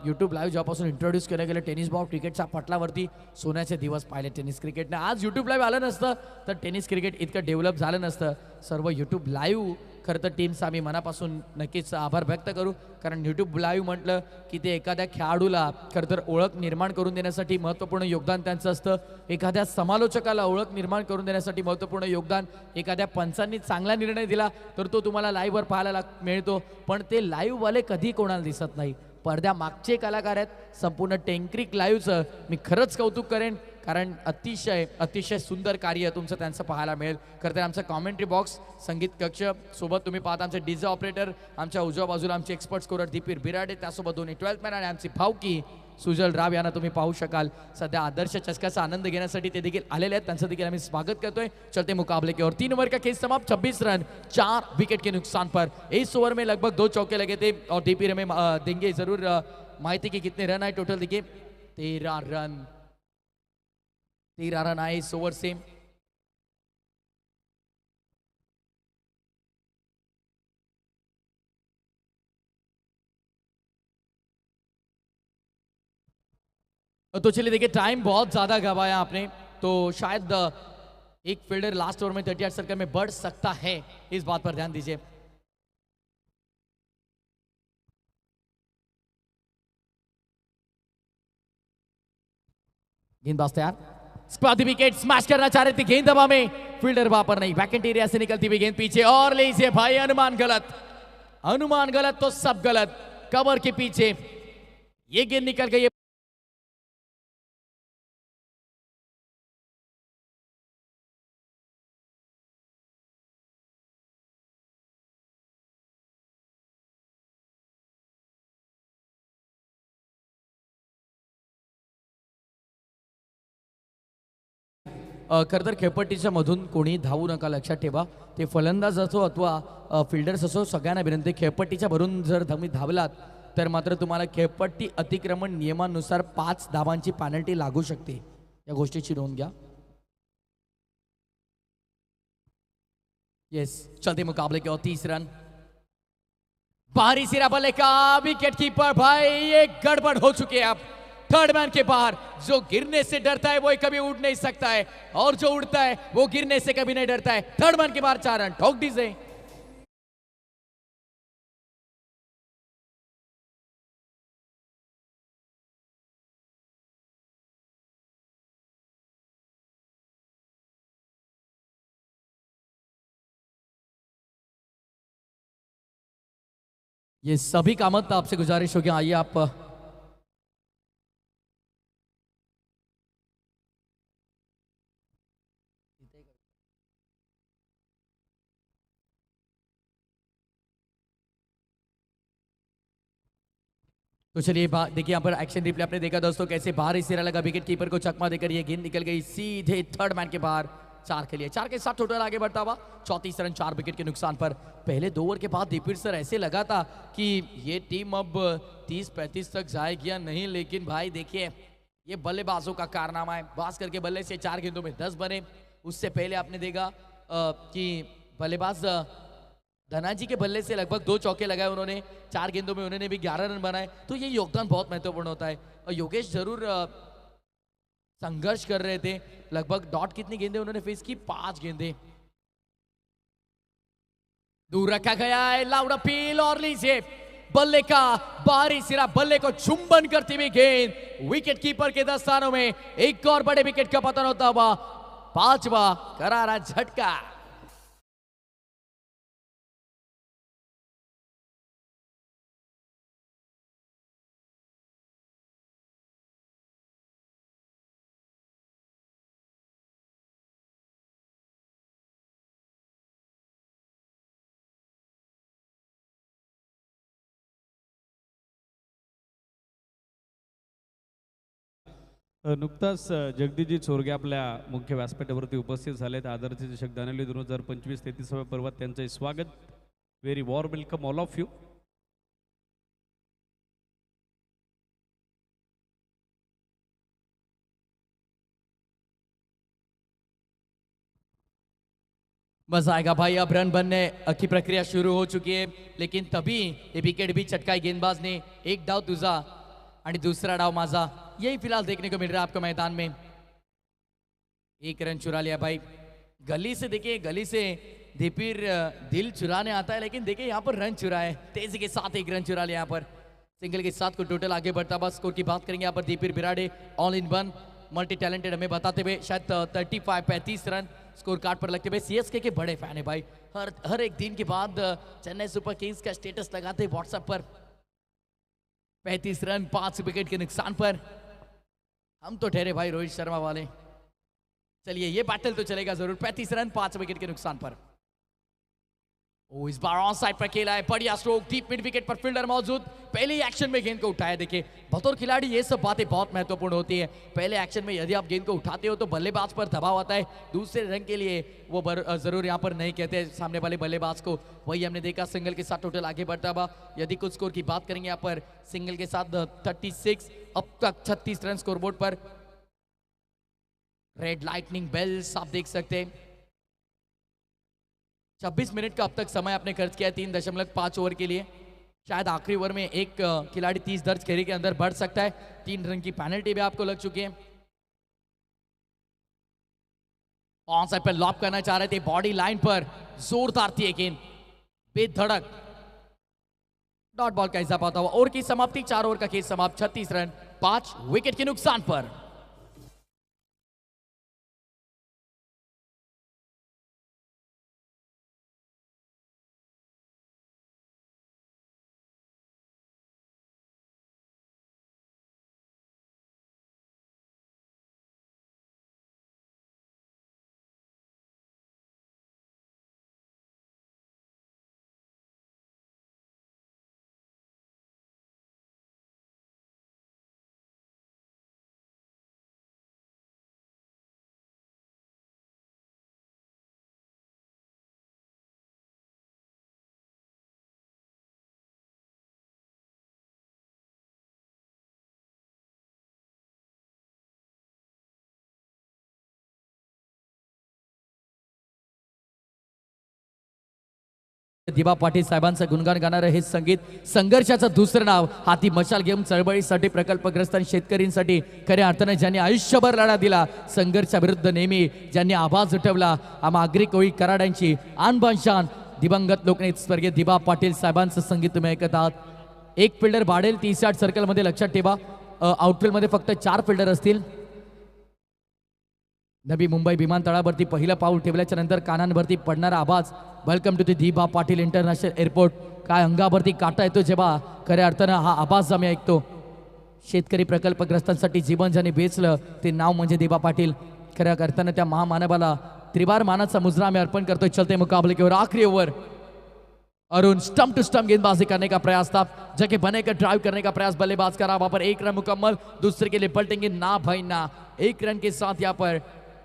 यूट्यूब लाईव्ह जेव्हापासून इंट्रोड्यूस केलं गेलं टेनिस बॉल क्रिकेटच्या पटलावरती, सोन्याचे दिवस पाहिले टेनिस क्रिकेटने। आज यूट्यूब लाईव्ह आलं नसतं तर टेनिस क्रिकेट इतकं डेव्हलप झालं नसतं। सर्व यूट्यूब लाईव्ह खरं तर टीमचा आम्ही मनापासून नक्कीच आभार व्यक्त करू, कारण यूट्यूब लाईव्ह म्हटलं की ते एखाद्या खेळाडूला खरं तर ओळख निर्माण करून देण्यासाठी महत्त्वपूर्ण योगदान त्यांचं असतं, एखाद्या समालोचकाला ओळख निर्माण करून देण्यासाठी महत्त्वपूर्ण योगदान, एखाद्या पंचांनी चांगला निर्णय दिला तर तो तुम्हाला लाईव्हवर पाहायला मिळतो, पण ते लाईव्हवाले कधी कोणाला दिसत नाही। पडद्या मागचे कलाकार आहेत। संपूर्ण टेंक्रिक लाईव्हचं मी खरंच कौतुक करेन, कारण अतिशय अतिशय सुंदर कार्य तुमचं त्यांचं पाहायला मिळेल। खरं तर आमचा कॉमेंट्री बॉक्स, संगीत कक्ष, सोबत तुम्ही पाहता आमचे डीजे ऑपरेटर, आमच्या उजव्या बाजूला आमचे एक्सपर्ट स्कोरर दीपीर बिराडे, त्यासोबत दोन्ही 12th मॅन आणि आमची भावकी सुजल राव यांना तुम्ही पाहू शकाल। सध्या आदर्श चषकाचा आनंद घेण्यासाठी ते देखील आलेले आहेत, त्यांचं देखील आम्ही स्वागत करतोय। चलते मुकाबले की ओर 3 ओवर का खेल समाप्त, 26 रन 4 विकेट के नुकसान पर। इस ओवर में लगभग 2 चौके लगे थे और डीपीर हमें देंगे जरूर माहिती की कितने रन आए टोटल। देखिए 13 रन आए इस ओवर से। तो चलिए देखिए, टाइम बहुत ज्यादा गवाया आपने, तो शायद एक फील्डर लास्ट ओवर में 38 सर्कल में बढ़ सकता है, इस बात पर ध्यान दीजिए। गेंदबाज तैयार, स्क्वाड विकेट स्मैश करना चाह रहे थे, गेंद हवा में, फील्डर वहां पर नहीं, वैकेंट एरिया से निकलती हुई गेंद पीछे और लीजिए भाई, अनुमान गलत, अनुमान गलत तो सब गलत। कवर के पीछे ये गेंद निकल गई है। खरं तर खेळपट्टीच्या मधून कोणी धावू नका, लक्षात ठेवा। ते फलंदाज असो अथवा फिल्डर्स असो, सगळ्यांना विनंती, खेळपट्टीच्या भरून जर तुम्ही धावलात तर मात्र तुम्हाला खेळपट्टी अतिक्रमण नियमानुसार 5 धावांची पेनल्टी लागू शकते, या गोष्टीची नोंद घ्या। यस, चलते मुकाबले के और 30 रन। बाहरी सिरा बल्ले का विकेट कीपर भाई, ये गड़बड़ हो चुकी है। अब थर्ड मैन के बाहर, जो गिरने से डरता है वो कभी उड़ नहीं सकता है, और जो उड़ता है वो गिरने से कभी नहीं डरता है। थर्ड मैन के बाहर 4 रन, ठोक दीजिए। ये सभी का मत आपसे गुजारिश होगी, आइए आप तो चलिए देखिए यहाँ पर एक्शन रिप्ले आपने देखा दोस्तों, कैसे बाहरी सिरा लगा, विकेट कीपर को चकमा देकर ये गेंद निकल गई सीधे थर्ड मैन के बाहर। 4 के लिए 4 के साथ टोटल आगे बढ़ता हुआ 34 रन 4 विकेट के नुकसान पर। पहले 2 ओवर के बाद दीपिर सर ऐसे लगा था कि ये टीम अब 30-35 तक जाएगी या नहीं, लेकिन भाई देखिए ये बल्लेबाजों का कारनामा है। भास्कर के बल्ले से 4 गेंदों में 10 बने। उससे पहले आपने देखा कि बल्लेबाज धनाजी के बल्ले से लगभग 2 चौके लगाए उन्होंने, 4 गेंदों में उन्होंने भी 11 रन बनाए। तो ये योगदान बहुत महत्वपूर्ण होता है। और योगेश जरूर संघर्ष कर रहे थे। लगभग डॉट कितनी गेंदें उन्होंने फेस की, 5 गेंदें। दूर रखा गया है, लाउड अपील और लीजिए बल्ले का बाहरी सिरा, बल्ले को चुंबन करती हुई गेंद विकेट कीपर के दस्तानों में। एक और बड़े विकेट का पतन होता हुआ 5वां करारा झटका। नुकताच जगदीशजी चोरगे आपल्या मुख्य व्यासपीठावरती उपस्थित झालेत. आदरणीय चषक दानवली 2025 33व्या पर्वात त्यांचे स्वागत. Very warm welcome all of you. मजा आएगा भाई. अब रन बनने की प्रक्रिया शुरू हो चुकी है, लेकिन तभी ये विकेट भी चटकाई गेंदबाज ने. एक डाव तुझा आणि दूसरा डाव माझा, यही फिलहाल देखने को मिल रहा है आपको मैदान में. 1 रन चुरा लिया भाई. गली से देखिए, गली से दीपिर दिल चुराने आता है, लेकिन देखिए यहाँ पर रन चुरा है. तेजी के साथ 1 रन चुरा लिया यहाँ पर. सिंगल के साथ को टोटल आगे बढ़ता. बस स्कोर की बात करेंगे यहाँ पर. Deepir Birade all in one, multi talented हमें बताते हुए शायद 35 रन स्कोर कार्ड पर लगते हुए. सीएसके के बड़े फैन है भाई. हर एक दिन के बाद चेन्नई सुपर किंग्स का स्टेटस लगाते हैं व्हाट्सएप पर. 35 रन 5 विकेट के नुकसान पर. हम तो ठहरे भाई रोहित शर्मा वाले. चलिए ये बैटल तो चलेगा जरूर. 35 रन 5 विकेट के नुकसान पर. इस बार ऑन साइड पर खेला है. बढ़िया स्ट्रोक, डीप मिड विकेट पर फील्डर मौजूद. पहले ही एक्शन में गेंद को उठाया. देखिए बतौर खिलाड़ी ये सब बातें बहुत महत्वपूर्ण होती है. पहले एक्शन में यदि आप गेंद को उठाते हो तो बल्लेबाज पर दबाव आता है. दूसरे रन के लिए वो जरूर यहाँ पर नहीं कहते सामने वाले बल्लेबाज को. वही हमने देखा. सिंगल के साथ टोटल आगे बढ़ता हुआ. यदि कुछ स्कोर की बात करेंगे यहाँ पर, सिंगल के साथ 36, अब तक 36 रन स्कोरबोर्ड पर. रेड लाइटनिंग बेल्स आप देख सकते हैं. 26 मिनट का अब तक समय आपने खर्च किया है 3.5 ओवर के लिए. शायद आखिरी ओवर में एक खिलाड़ी 30 दर्ज घेरे के अंदर बढ़ सकता है. 3 रन की पेनल्टी भी आपको लग चुकी है. ऑन साइड पर लॉप करना चाह रहे थे. बॉडी लाइन पर जोरदार थी गेंद, बेधड़क. डॉट बॉल का इजाफा होता हुआ ओवर की समाप्ति. 4 ओवर का खेल समाप्त. 36 रन 5 विकेट के नुकसान पर. दिबा पाटील साहेबांचं गुणगान गाणारं हे संगीत. संघर्षाचं दुसरं नाव. हाती मशाल घेऊन चळवळीसाठी, प्रकल्पग्रस्त आणि शेतकऱ्यांसाठी खऱ्या अर्थाने ज्यांनी आयुष्यभर लढा दिला, संघर्षाविरुद्ध नेहमी ज्यांनी आवाज उठवला, आम्हा आगरी कोळी कराडांची आणबान शान दिवंगत लोकनेते स्वर्गीय दिबा पाटील साहेबांचं संगीत तुम्ही ऐकत आहात. एक फिल्डर वाढेल 30 यार्ड सर्कलमध्ये. लक्षात ठेवा आउटफील्डमध्ये फक्त 4 फिल्डर असतील. नवी मुंबई विमानतळावरती पहिलं पाऊल ठेवल्याच्या नंतर कानांवरती पडणारा आवाज. वेलकम टू दी दिबा पाटील इंटरनॅशनल एअरपोर्ट. काय अंगावरती काटा येतो जेव्हा खऱ्या अर्थानं हा आवाज आम्ही ऐकतो. शेतकरी प्रकल्पग्रस्तांसाठी जीवन ज्याने वेचलं ते नाव म्हणजे दिबा पाटील. खऱ्या अर्थानं त्या महामानवाला त्रिवार मानाचा मुजरा आम्ही अर्पण करतोय. चलते मुकाबले की ओर आखरी over. Arun stump to stump गेंदबाजी करने का प्रयास था, जगह बनेकर ड्राइव करने का प्रयास बल्लेबाज करा, वहां पर एक रन मुकम्मल, दूसरे के लिए पलटेंगे ना भाई ना, एक रन के साथ यहाँ पर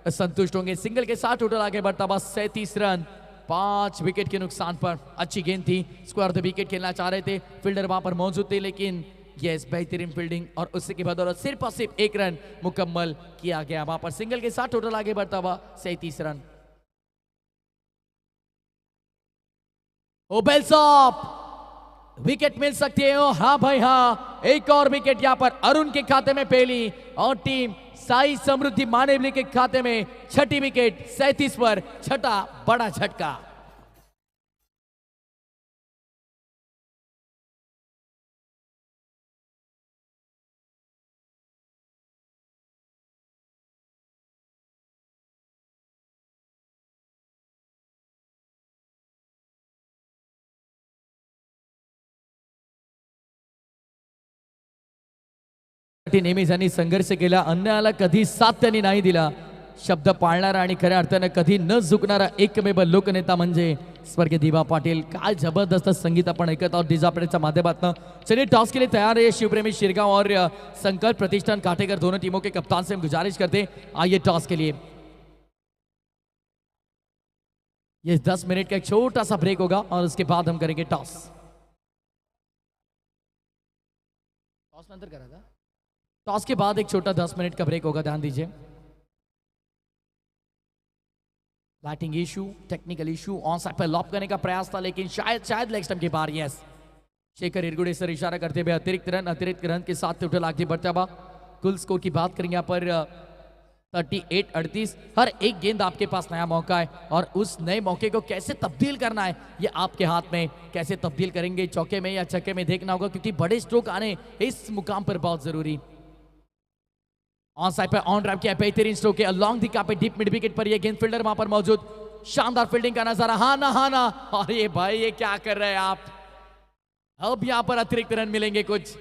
संतुष्ट होंगे। सिंगल के साथ टोटल आगे बढ़ता हुआ 37 रन 5 विकेट के नुकसान पर। अच्छी गेंद थी, स्क्वायर द विकेट खेलना चाह रहे थे, फील्डर वहां पर मौजूद थे, लेकिन यस बेहतरीन फील्डिंग और उससे की बदौलत सिर्फ और सिर्फ एक रन मुकम्मल किया गया। वहां पर सिंगल के साथ टोटल आगे बढ़ता हुआ 37 रन। ओबेल्सॉप विकेट मिल सकती है। हाँ भाई हाँ, एक और विकेट यहां पर अरुण के खाते में पहली और टीम साई समृद्धि मानेवली के खाते में छठी विकेट। 37 पर छठा बड़ा झटका। नेहमी त्यांनी संघर्ष केला, अन्यायाला कधी साथ त्यांनी नाही दिला, शब्द पाळणारा आणि खऱ्या अर्थानं कधी न झुकणारा एकमेव लोकनेता म्हणजे स्वर्गीय दिवा पाटील। काय जबरदस्त संगीत आपण ऐकत आहोत डीजापडेच्या माध्यमातून। चलिए टॉस के लिए तैयार है शिवप्रेमी शिरगांव और संकल्प प्रतिष्ठान काटेकर, दोनों टीमों के कप्तान से हम गुजारिश करते हैं आइए टॉस के लिए। ये 10 मिनट का एक छोटा सा ब्रेक होगा और उसके बाद हम करेंगे टॉस। टॉस नंतर करा था, टॉस के बाद एक छोटा 10 मिनट का ब्रेक होगा, ध्यान दीजिए। Batting issue, technical issue, on side पर लॉप करने का प्रयास था, लेकिन शायद लेग स्टंप के बाहर। यस, शेखर इरगुड़े सर इशारा करते हुए अतिरिक्त रन के साथ टोटल आगे बढ़ता हुआ। कुल स्कोर की बात करेंगे यहाँ पर 38-38। हर एक गेंद आपके पास नया मौका है और उस नए मौके को कैसे तब्दील करना है ये आपके हाथ में। कैसे तब्दील करेंगे, चौके में या छक्के में, देखना होगा, क्योंकि बड़े स्ट्रोक आने इस मुकाम पर बहुत जरूरी। ऑन साइड पर ऑन ड्राइव किया, बेहतरीन स्ट्रोक है अलोंग द कापे डीप मिड विकेट पर। ये गेंद फील्डर वहां पर मौजूद, शानदार फील्डिंग का नजारा। हाँ ना और ये भाई ये क्या कर रहे हैं आप। अब यहां पर अतिरिक्त रन मिलेंगे कुछ,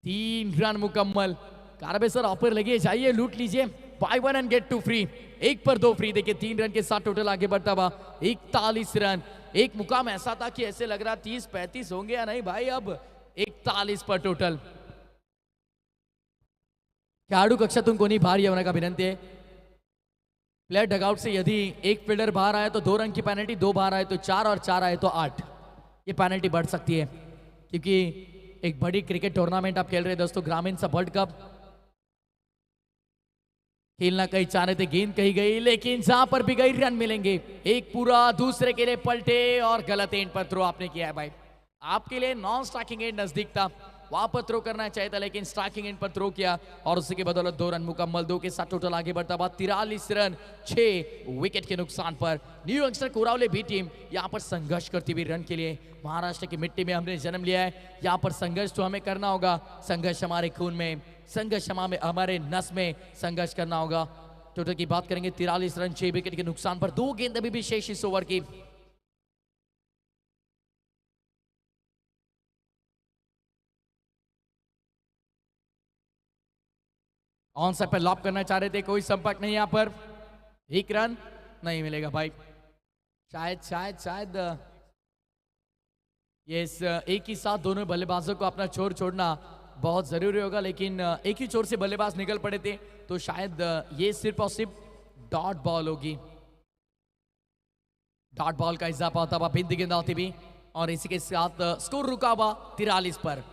3 रन मुकम्मल। कारबे सर ऑफर लगी, जाइए लूट लीजिए, बाय 1 एंड गेट 2 फ्री, 1 पर 2 फ्री। देखिए 3 रन के साथ टोटल आगे बढ़ता हुआ 41 रन। एक मुकाम ऐसा था कि ऐसे लग रहा 30-35 होंगे या नहीं भाई, अब 41 पर टोटल। खेळाडू कक्षातून कोणी बाहर येण्याची विनंती आहे। प्लेयर डगआउट से यदि एक फील्डर बाहर आए तो 2 रन की पेनल्टी, 2 बाहर आए तो 4 और 4 आए तो 8। ये पेनल्टी बढ़ सकती है, क्योंकि एक बड़ी क्रिकेट टूर्नामेंट आप खेल रहे हैं दोस्तों, ग्रामीण सा वर्ल्ड कप। खेलना कहीं चाह रहे थे, गेंद कहीं गई, लेकिन जहां पर भी गई रन मिलेंगे। एक पूरा दूसरे के लिए पलटे और गलत एंड पर थ्रो आपने किया है भाई। आपके लिए नॉन स्ट्राइकिंग एंड नजदीक था, वहां पर थ्रो करना चाहिए था, लेकिन स्ट्राइकिंग एंड पर थ्रो किया और उसके बदौलत 2 रन मुकम्मल। 2 के साथ टोटल आगे बढ़ता हुआ 43 रन 6 विकेट के नुकसान पर। न्यू यंगस्टर कोरावले बी टीम यहाँ पर संघर्ष करती हुई रन के लिए। महाराष्ट्र की मिट्टी में हमने जन्म लिया है, यहाँ पर संघर्ष तो हमें करना होगा। संघर्ष हमारे खून में, संघर्ष हमारे नस में संघर्ष करना होगा। टोटल की बात करेंगे 43 रन 6 विकेट के नुकसान पर। 2 गेंद अभी भी शेष इस ओवर की। ऑन साइड पर लॉप करना चाह रहे थे, कोई संपर्क नहीं यहाँ पर। 1 रन नहीं मिलेगा भाई। शायद ये एक ही साथ दोनों बल्लेबाजों को अपना छोर छोड़ना बहुत जरूरी होगा, लेकिन एक ही छोर से बल्लेबाज निकल पड़े थे, तो शायद ये सिर्फ और सिर्फ डॉट बॉल होगी। डॉट बॉल का इजाफा होता हुआ, बिंद गेंद होती भी, और इसी के साथ स्कोर रुका हुआ 43 पर।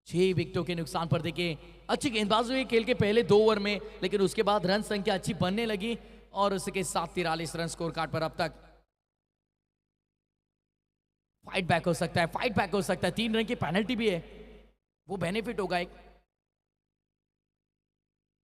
6 विकेटों के नुकसान पर। देखिए अच्छी गेंदबाजी हुई खेल के पहले 2 ओवर में, लेकिन उसके बाद रन संख्या अच्छी बनने लगी और उसके साथ 43 रन स्कोर कार्ड पर। अब तक फाइट बैक हो सकता है, 3 रन की पेनल्टी भी है, वो बेनिफिट होगा एक।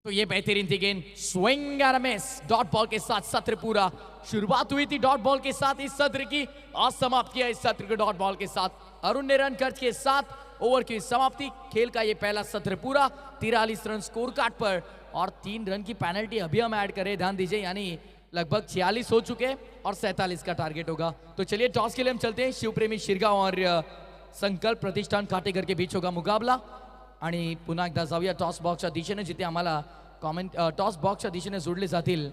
तो ये बेहतरीन थी गेंद, swing and miss, dot ball के साथ सत्र पूरा। शुरुआत हुई थी डॉट बॉल के साथ इस सत्र की, और समाप्त किया इस सत्र को डॉट बॉल के साथ। अरुण ने रन खर्च के साथ ओवर की समाप्ति। खेल का ये पहला सत्र पूरा, 43 रन स्कोर कार्ड पर और 3 रन की पेनल्टी अभी हम ऐड करें, ध्यान दीजिए, यानी लगभग 46 हो चुके और 47 का टारगेट होगा। तो चलिए टॉस के लिए हम चलते हैं। शिवप्रेमी शिरगांव और संकल्प प्रतिष्ठान काटेकर के बीच होगा मुकाबला। आणि पुन्हा एकदा जाऊया टॉस बॉक्सच्या दिशेने, जिथे आम्हाला टॉस बॉक्सच्या दिशेने जोडले जातील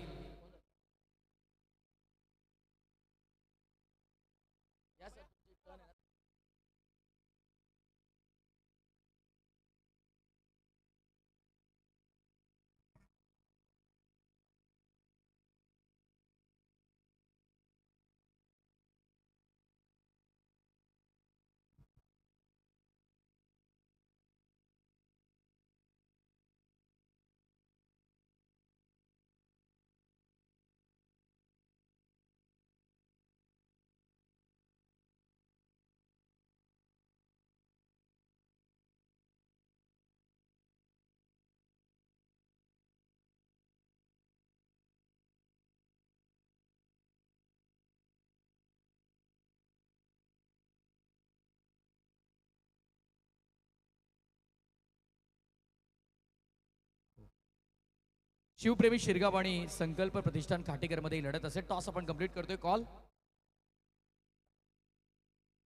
शिवप्रेमी शिरगाव आणि संकल्प प्रतिष्ठान खाटेकरमध्ये ही लढत असेल. टॉस आपण कंप्लीट करतोय. कॉल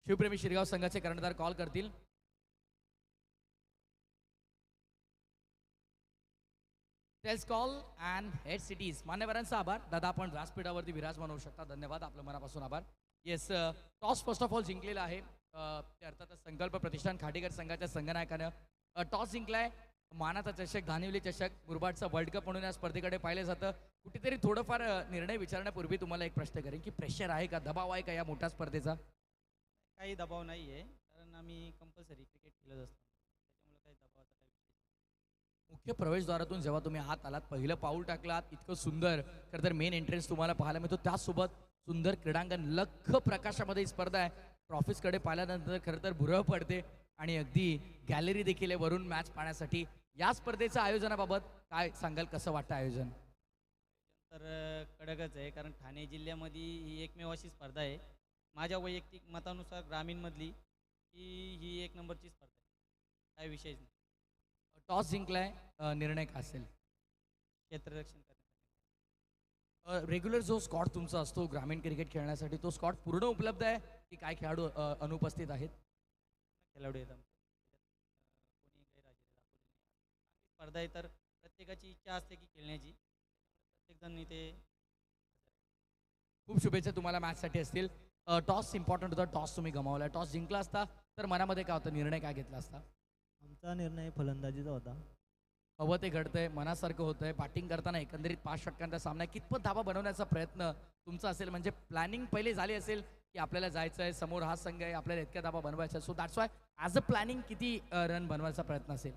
शिवप्रेमी शिरगाव संघाचे कर्णधार कॉल करतील. टेल्स कॉल अँड हेड सिटीज. मान्यवरांचा आभार. दादा आपण व्यासपीठावरती विराजमान होऊ शकता. धन्यवाद, आपलं मनापासून आभार. Yes, toss first of all जिंकलेला आहे. ते अर्थातच संकल्प प्रतिष्ठान खाटेकर संघाच्या संघनायकानं टॉस जिंकलाय. मानाचा चषक, धानिवली चषक, मुरबाडचा वर्ल्ड कप म्हणून या स्पर्धेकडे पाहिलं जातं. कुठेतरी थोडंफार निर्णय विचारण्यापूर्वी तुम्हाला एक प्रश्न करेन की प्रेशर आहे का, दबाव आहे का या मोठ्या स्पर्धेचा? काही दबाव नाही आहे, कारण आम्ही कंपल्सरी क्रिकेट खेळत असतो, त्याच्यामुळे काही दबावाचा काही विषय नाही. मुख्य प्रवेशद्वारातून जेव्हा तुम्ही आत आलात, पहिलं पाऊल टाकलात, इतकं सुंदर खरं तर मेन एंट्रन्स तुम्हाला पाहायला मिळतो. त्याचसोबत सुंदर क्रीडांगण, लख प्रकाशामध्ये ही स्पर्धा आहे. ट्रॉफीजकडे पाहिल्यानंतर खरं तर भुरळ पडते आणि अगदी गॅलरी देखील आहे वरून मॅच पाहण्यासाठी. या स्पर्धेच्या आयोजनाबाबत काय सांगाल, कसं वाटतं आयोजन? तर कडकच आहे, कारण ठाणे जिल्ह्यामध्ये ही एकमेव अशी स्पर्धा आहे माझ्या वैयक्तिक मतानुसार ग्रामीणमधली ही एक नंबरची स्पर्धा आहे, काही विषयच नाही. टॉस जिंकलाय, निर्णय काय असेल? क्षेत्ररक्षण करण्यासाठी रेग्युलर जो स्कॉट तुमचा असतो ग्रामीण क्रिकेट खेळण्यासाठी, तो स्कॉट पूर्ण उपलब्ध आहे की काय खेळाडू अनुपस्थित आहेत? खेळाडू आहेत आमचे त्याच्यात, कोणी गैरहजेरी दाखवली नाही. चांगली स्पर्धा आहे, तर प्रत्येकाची इच्छा असते की खेळण्याची, प्रत्येकजण इथे. खूप शुभेच्छा तुम्हाला मॅचसाठी असतील. टॉस इम्पॉर्टंट होता, टॉस तुम्ही गमावला. टॉस जिंकला असता तर मनामध्ये काय होतं, निर्णय काय घेतला असता? आमचा निर्णय फलंदाजीचा होता. हवं ते घडतंय, मनासारखं होतंय. बॅटिंग करताना एकंदरीत 5 षटकांचा सामना, कितपत धावा बनवण्याचा प्रयत्न तुमचा असेल? म्हणजे प्लॅनिंग पहिले झाली असेल की आपल्याला जायचं आहे, समोर हा संघ आहे, आपल्याला इतक्या धावा बनवायच्या. So that's why as a planning किती रन बनवायचा प्रयत्न असेल?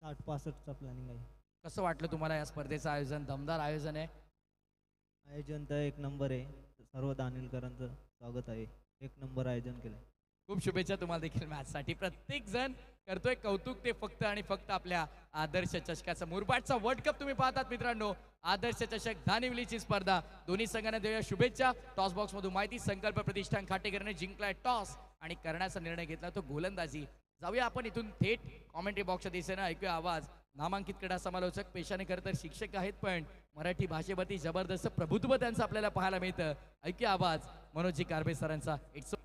60-65चा प्लॅनिंग आहे. कसं वाटलं तुम्हाला या स्पर्धेचं आयोजन? दमदार आयोजन आहे. आयोजन तर एक नंबर आहे. सर्व दानिलकरांचं स्वागत आहे. एक नंबर आयोजन केलं. खूप शुभेच्छा तुम्हाला देखील मॅचसाठी. प्रत्येक जण करतोय कौतुक, ते फक्त आणि फक्त आपल्या आदर्श चषकाचं. मुरबाडचा वर्ल्ड कप तुम्ही पाहतात मित्रांनो. आदर्श चषक धानिवलीची स्पर्धा. दोन्ही संघांना देऊया शुभेच्छा. टॉस बॉक्स मधून माहिती, संकल्प प्रतिष्ठान खाटेकरने जिंकलाय टॉस आणि करण्याचा निर्णय घेतला तो गोलंदाजी. जाऊया आपण इथून थेट कॉमेंट्री बॉक्सच्या दिशेनं, ऐकूया आवाज. नामांकित क्रीडा समालोचक, पेशाने खरं तर शिक्षक आहेत, पण मराठी भाषेवरती जबरदस्त प्रभुत्व त्यांचं आपल्याला पाहायला मिळतं. ऐकूया आवाज मनोजी कारबे सरांचा. इट्स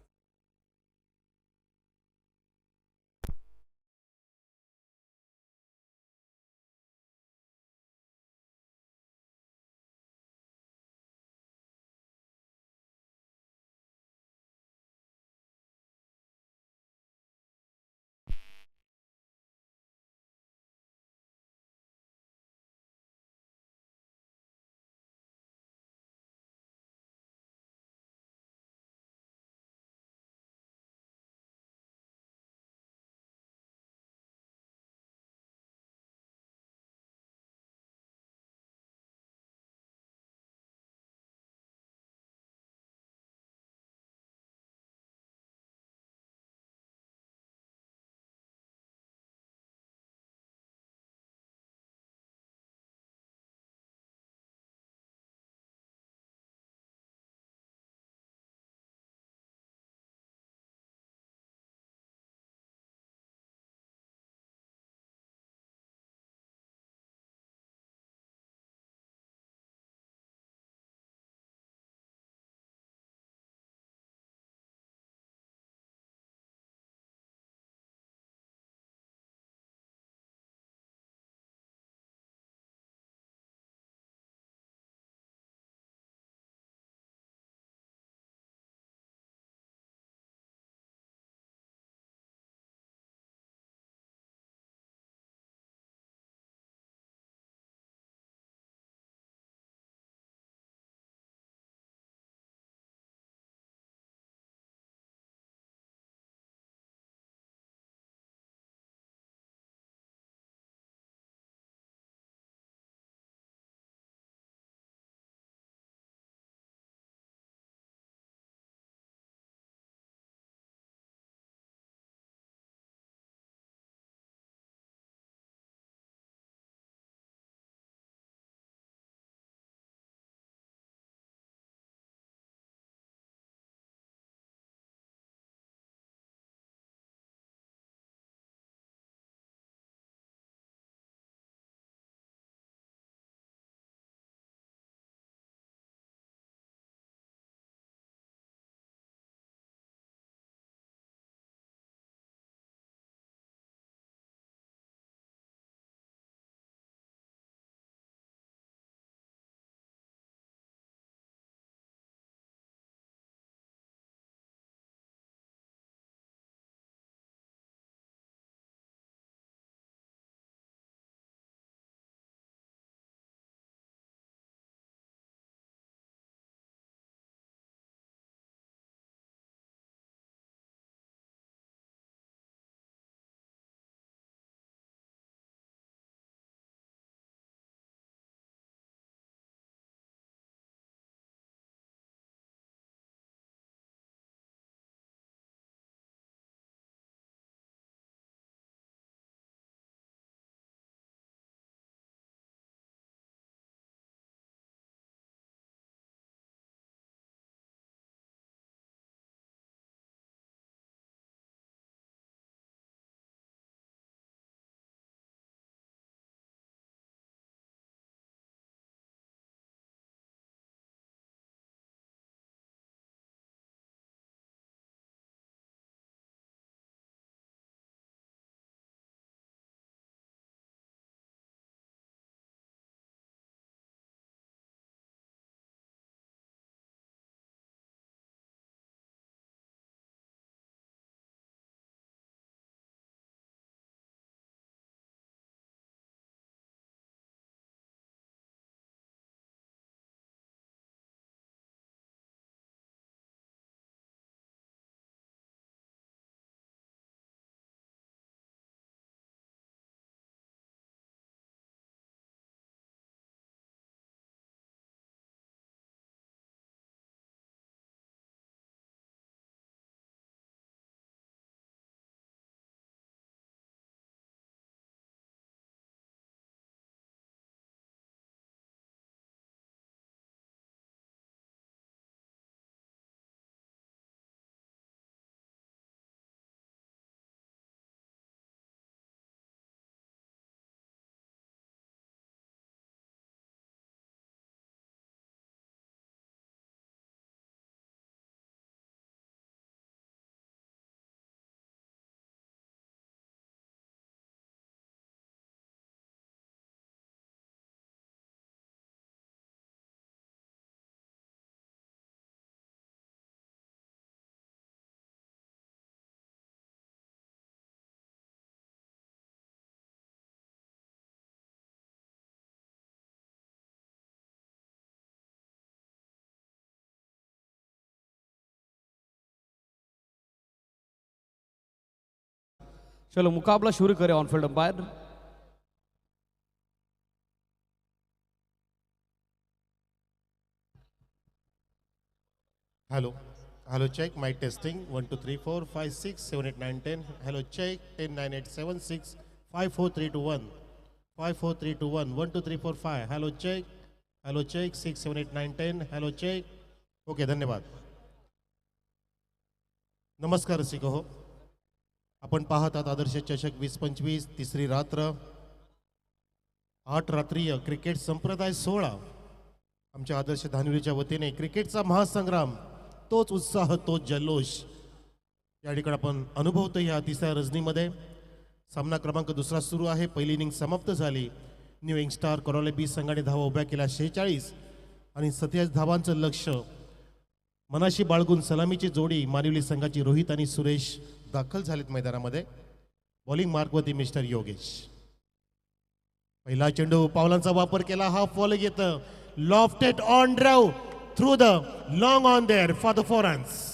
चलो मुकाबला शुरू करें on field umpire. Hello. Hello, check. Mic testing. 1, 2, 3, 4, 5, 6, 7, 8, 9, 10. Hello, check. 10, 9, 8, 7, 6, 5, 4, 3, 2, 1. 5, 4, 3, 2, 1. 1, 2, 3, 4, 5. Hello, check. Hello, check. 6, 7, 8, 9, 10. Hello, check. Okay, धन्यवाद. नमस्कार रसिक हो. आपण पाहत आहात आदर्श चषक 2025 तिसरी रात्र 8 रात्रीय क्रिकेट संप्रदाय 16. आमच्या आदर्श धानवीच्या वतीने क्रिकेटचा महासंग्राम, तोच उत्साह, तोच जल्लोष या ठिकाणी आपण अनुभवतो. या तिसऱ्या रजनीमध्ये सामना क्रमांक दुसरा सुरू आहे. पहिली इनिंग समाप्त झाली. न्यू यंगस्टार कोरोले बी संघाने धावा उभ्या केल्या 46 आणि 27 धावांचं लक्ष मनाशी बाळगून सलामीची जोडी मानिवली संघाची रोहित आणि सुरेश दाखल झालेत मैदानामध्ये. बॉलिंग मार्कवरती मिस्टर योगेश. पहिला चेंडू, पावलांचा वापर केला. हा फॉल येतं. Lofted on drive through the long on there for the 4 runs.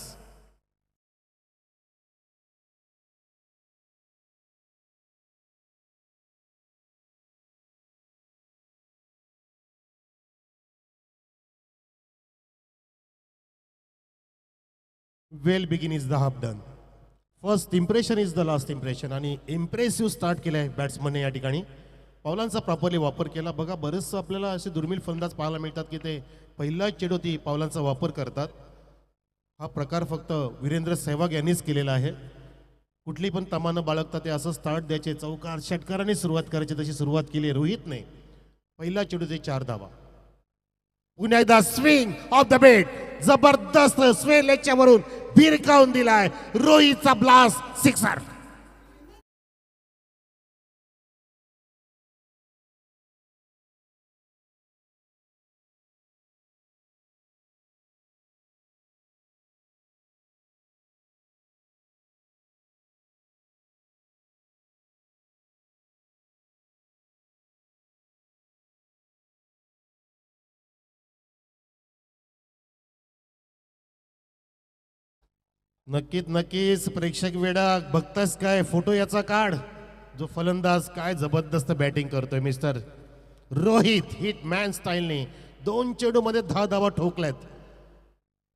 Well begin is the half done. First impression is the last impression. आणि इम्प्रेसिव्ह स्टार्ट केलं आहे बॅट्समनने या ठिकाणी. पावलांचा प्रॉपरली वापर केला. बघा, बरेचसं आपल्याला असे दुर्मिळ फलंदाज पाहायला मिळतात की ते पहिला चेंडूती पावलांचा वापर करतात. हा प्रकार फक्त वीरेंद्र सहवाग यांनीच केलेला आहे. कुठली पण तमानं बाळगतात ते असं स्टार्ट द्यायचे. चौकार षटकाराने सुरुवात करायची, तशी सुरुवात केली रोहितने. पहिला चेंडूचे 4 धावा. पुन्हा एकदा स्विंग ऑफ द बेट, जबरदस्त स्वेल लेगच्या वरून भिरकावून दिलाय रोहितचा ब्लास्ट सिक्सर. नक्कीच प्रेक्षक वेडा बघतास काय, फोटो याचा काढ. जो फलंदाज काय जबरदस्त बॅटिंग करतोय मिस्टर रोहित. हिटमॅन स्टाईलने 2 चेंडूमध्ये 10 धावा ठोकल्यात.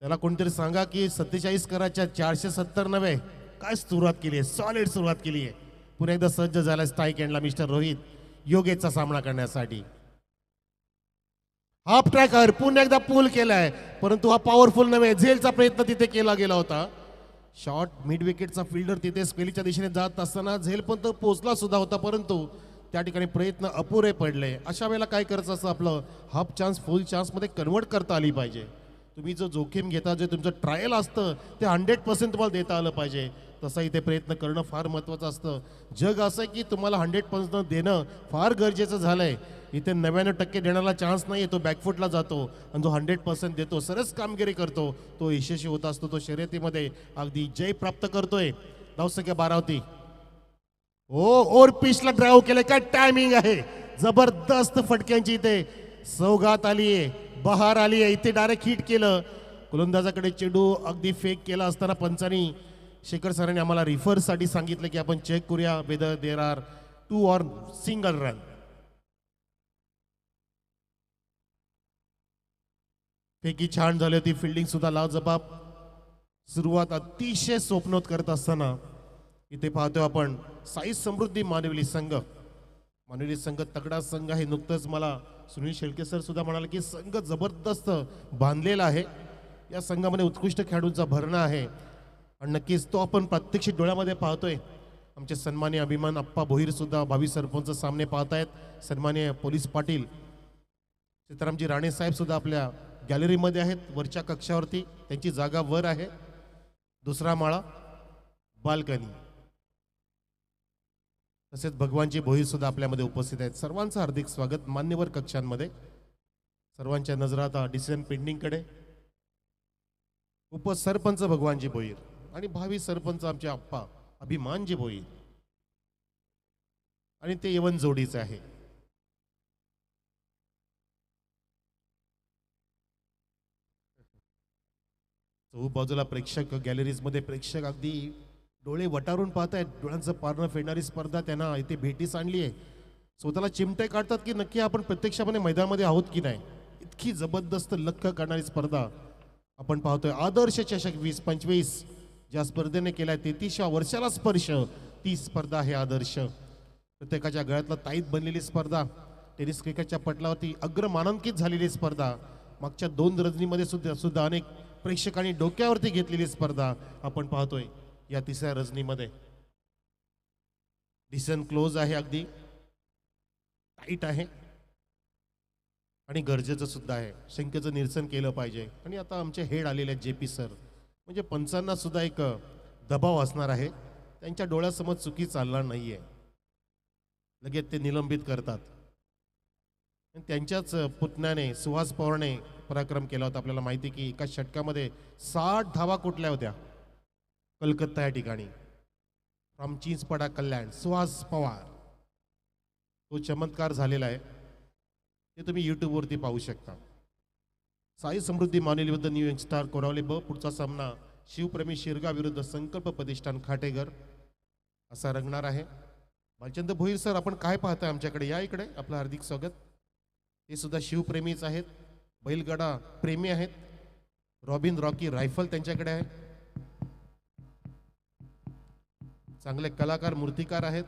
त्याला कोणतरी सांगा की 47 कराच्या 470 नव्हे, काय सुरुवात केली आहे, सॉलिड सुरुवात केली आहे. पुन्हा एकदा सज्ज झाला स्ट्राईक एंडला मिस्टर रोहित योगेशचा सामना करण्यासाठी. हाफ ट्रॅकर पुन्हा एकदा पूल केलाय, परंतु हा पॉवरफुल नव्हे. झेलचा प्रयत्न तिथे केला गेला होता. शॉर्ट मिड विकेटचा फिल्डर तिथे स्पेलीच्या दिशेने जात असताना झेल पण तो पोचला सुद्धा होता, परंतु त्या ठिकाणी प्रयत्न अपुरे पडले. अशा वेळेला काय करायचं असं, आपलं हाफ चान्स फुल चान्समध्ये कन्वर्ट करता आली पाहिजे. तुम्ही जो जोखीम घेता, जे तुमचं ट्रायल असतं ते 100% तुम्हाला देता आलं पाहिजे. तसा इथे प्रयत्न करणं फार महत्त्वाचं असतं. जग असं आहे की तुम्हाला 100% देणं फार गरजेचं झालंय. इथे 99% देण्याला चान्स नाही, तो बॅकफुटला जातो. आणि जो 100% देतो, सरस कामगिरी करतो, तो यशस्वी होत असतो. तो शर्यतीमध्ये अगदी जय प्राप्त करतोय. धावसंख्या 12 होती. ओर पिचला ड्राईव्ह केलं. काय टायमिंग आहे, जबरदस्त फटक्यांची इथे सौगात आली आहे, बहार आली आहे. इथे डायरेक्ट हिट केलं. गोलंदाजाकडे चेंडू अगदी फेक केला असताना पंचांनी, शेखर सरांनी आम्हाला रिफरसाठी सांगितलं की आपण चेक करूया वेदर देर आर 2 और सिंगल रन. फेकी छान झाली होती, फिल्डिंग सुद्धा लाजबाब. सुरुवात अतिशय स्वप्नोत करत असताना इथे पाहतोय आपण साई समृद्धी मानवली संघ. मानवली संघ तगडा संघ आहे. नुकतंच मला सुनील शेळके सर सुद्धा म्हणाले की संघ जबरदस्त बांधलेला आहे. या संघामध्ये उत्कृष्ट खेळाडूंचा भरणा आहे आणि नक्कीच तो आपण प्रत्यक्ष डोळ्यामध्ये पाहतोय. आमचे सन्माननीय अभिमान अप्पा भोईर सुद्धा भावी सरपंच सामने पाहतायत. सन्माननीय पोलीस पाटील सीतारामजी राणे साहेब सुद्धा आपल्या गॅलरीमध्ये आहेत, वरच्या कक्षावरती. त्यांची जागा वर आहे, दुसरा माळा बाल्कनी. तसेच भगवानजी भोईर सुद्धा आपल्यामध्ये उपस्थित आहेत. सर्वांचं हार्दिक स्वागत मान्यवर कक्षांमध्ये. सर्वांच्या नजरा आता डिसिजन पेंडिंगकडे. उपसरपंच भगवानजी भोईर आणि भावी सरपंच आमचे आप्पा अभिमानजी भोईर, आणि ते यवन जोडीचे आहे. चहू बाजूला प्रेक्षक, गॅलरीज मध्ये प्रेक्षक अगदी डोळे वटारून पाहतायत, डोळ्यांचं पारणं फेडणारी स्पर्धा त्यांना इथे भेटीस आणली आहे. स्वतःला चिमटे काढतात की नक्की आपण प्रत्यक्षपणे मैदानामध्ये आहोत की नाही. इतकी जबरदस्त लख करणारी स्पर्धा आपण पाहतोय. आदर्श चषक 2025 ज्या स्पर्धेने केलाय 33व्या वर्षाला स्पर्श, ती स्पर्धा आहे आदर्श. प्रत्येकाच्या गळ्यातला ताईत बनलेली स्पर्धा, टेनिस क्रिकेटच्या पटलावरती अग्रमानांकित झालेली स्पर्धा, मागच्या 2 रजनीमध्ये सुद्धा अनेक प्रेक्षकांनी डोक्यावरती घेतलेली स्पर्धा आपण पाहतोय. या 3ऱ्या रजनीमध्ये डिसन क्लोज आहे, अगदी टाईट आहे आणि गरजेचं सुद्धा आहे. शंकेचं निरसन केलं पाहिजे. आणि आता आमचे हेड आलेले आहेत JP सर, म्हणजे पंचांना सुद्धा एक दबाव असणार आहे. त्यांच्या डोळ्यासमोर चुकी चालणार नाहीये, लगेच ते निलंबित करतात. त्यांच्याच पुतण्याने सुहास पवारने पराक्रम केला होता. आपल्याला माहिती की एका षटकामध्ये 60 धावा कुठल्या होत्या कलकत्ता या ठिकाणी. फ्रॉम चिंचपाडा कल्याण, सुहास पवार. तो चमत्कार झालेला आहे, ते तुम्ही यूट्यूबवरती पाहू शकता. साई समृद्धी मानेली विरुद्ध न्यू यंगस्टार कोरावले ब. पुढचा सामना शिवप्रेमी शिरगा विरुद्ध संकल्प प्रतिष्ठान खाटेघर असा रंगणार आहे. भालचंद्र भोईर सर, आपण काय पाहताय आमच्याकडे? या इकडे, आपलं हार्दिक स्वागत. ते सुद्धा शिवप्रेमीच आहेत, बैलगाडा प्रेमी आहेत. रॉबिन रॉकी रायफल त्यांच्याकडे आहे. चांगले कलाकार, मूर्तिकार आहेत,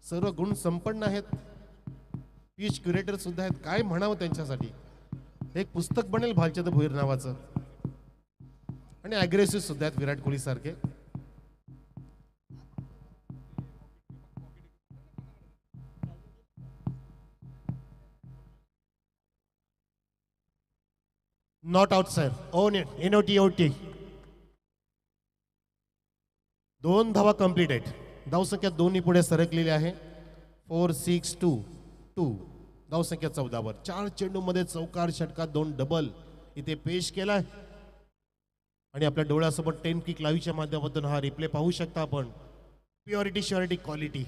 सर्व गुण संपन्न आहेत. पीच क्युरेटर सुद्धा आहेत. काय म्हणावं त्यांच्यासाठी, एक पुस्तक बनेल भालचंद्र भोईर नावाचं. आणि अग्रेसिव्ह सुद्धा आहेत विराट कोहली सारखे. Not out sir, NOT OT. 2 धावा कंप्लीट आहेत. धावसंख्या 2 पुढे सरकलेली आहे. 4-6-2 धावसंख्या 14वर. 4 चेंडूमध्ये चौकार षटकात 2 डबल इथे पेश केलाय. आणि आपल्या डोळ्यासोबत 10 किक लाईव्हच्या माध्यमातून हा रिप्ले पाहू शकता आपण. Purity, श्युरिटी, quality.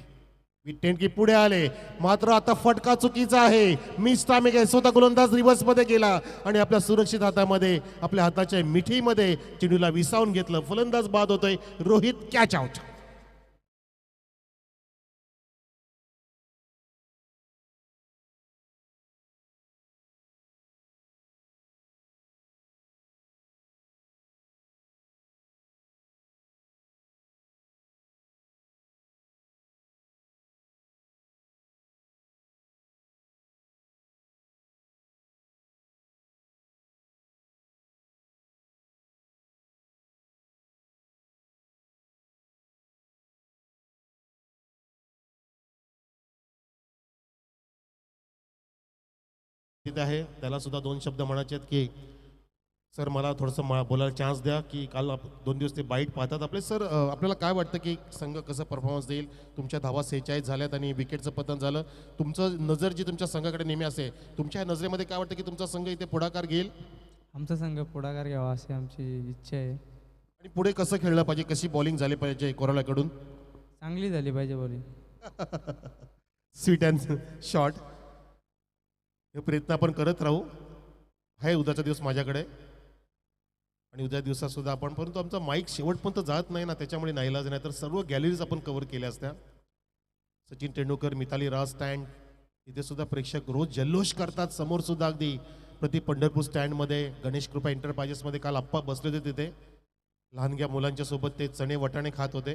10 किक पुढे आले, मात्र आता फटका चुकीचा आहे. मिस टायमिंग आहे. स्वतः गोलंदाज रिव्हर्स मध्ये गेला आणि आपल्या सुरक्षित हातामध्ये, आपल्या हाताच्या मिठीमध्ये चेंडूला विसावून घेतलं. फलंदाज बाद होतोय. Rohit catch out. तिथे आहे, त्याला सुद्धा 2 शब्द म्हणायचे आहेत की सर मला थोडंसं बोलायला चान्स द्या. की काल 2 दिवस ते बाईट पाहतात आपले. सर, आपल्याला काय वाटतं की संघ कसं परफॉर्मन्स देईल? तुमच्या धावा 46 झाल्यात आणि विकेटचं पतन झालं. तुमचं नजर जी तुमच्या संघाकडे नेहमी असते, तुमच्या नजरेमध्ये काय वाटतं की तुमचा संघ इथे पुढाकार घेईल? आमचा संघ पुढाकार घ्यावा अशी आमची इच्छा आहे. आणि पुढे कसं खेळलं पाहिजे, कशी बॉलिंग झाली पाहिजे कोरालाकडून? चांगली झाली पाहिजे बॉलिंग. Sweet and short. हे प्रयत्न आपण करत राहू. आहे उद्याचा दिवस माझ्याकडे आणि उद्या दिवसात सुद्धा आपण, परंतु आमचा माईक शेवटपर्यंत जात नाही ना, त्याच्यामुळे नाईलाज नाही. तर सर्व गॅलरीज आपण कव्हर केल्या असत्या. सचिन तेंडुलकर, मिताली राज स्टँड, इथे सुद्धा प्रेक्षक रोज जल्लोष करतात. समोर सुद्धा अगदी प्रति पंढरपूर स्टँडमध्ये, गणेश कृपा एंटरप्राइजेसमध्ये काल आप्पा बसले होते तिथे. लहानग्या मुलांच्या सोबत ते चणे वटाणे खात होते.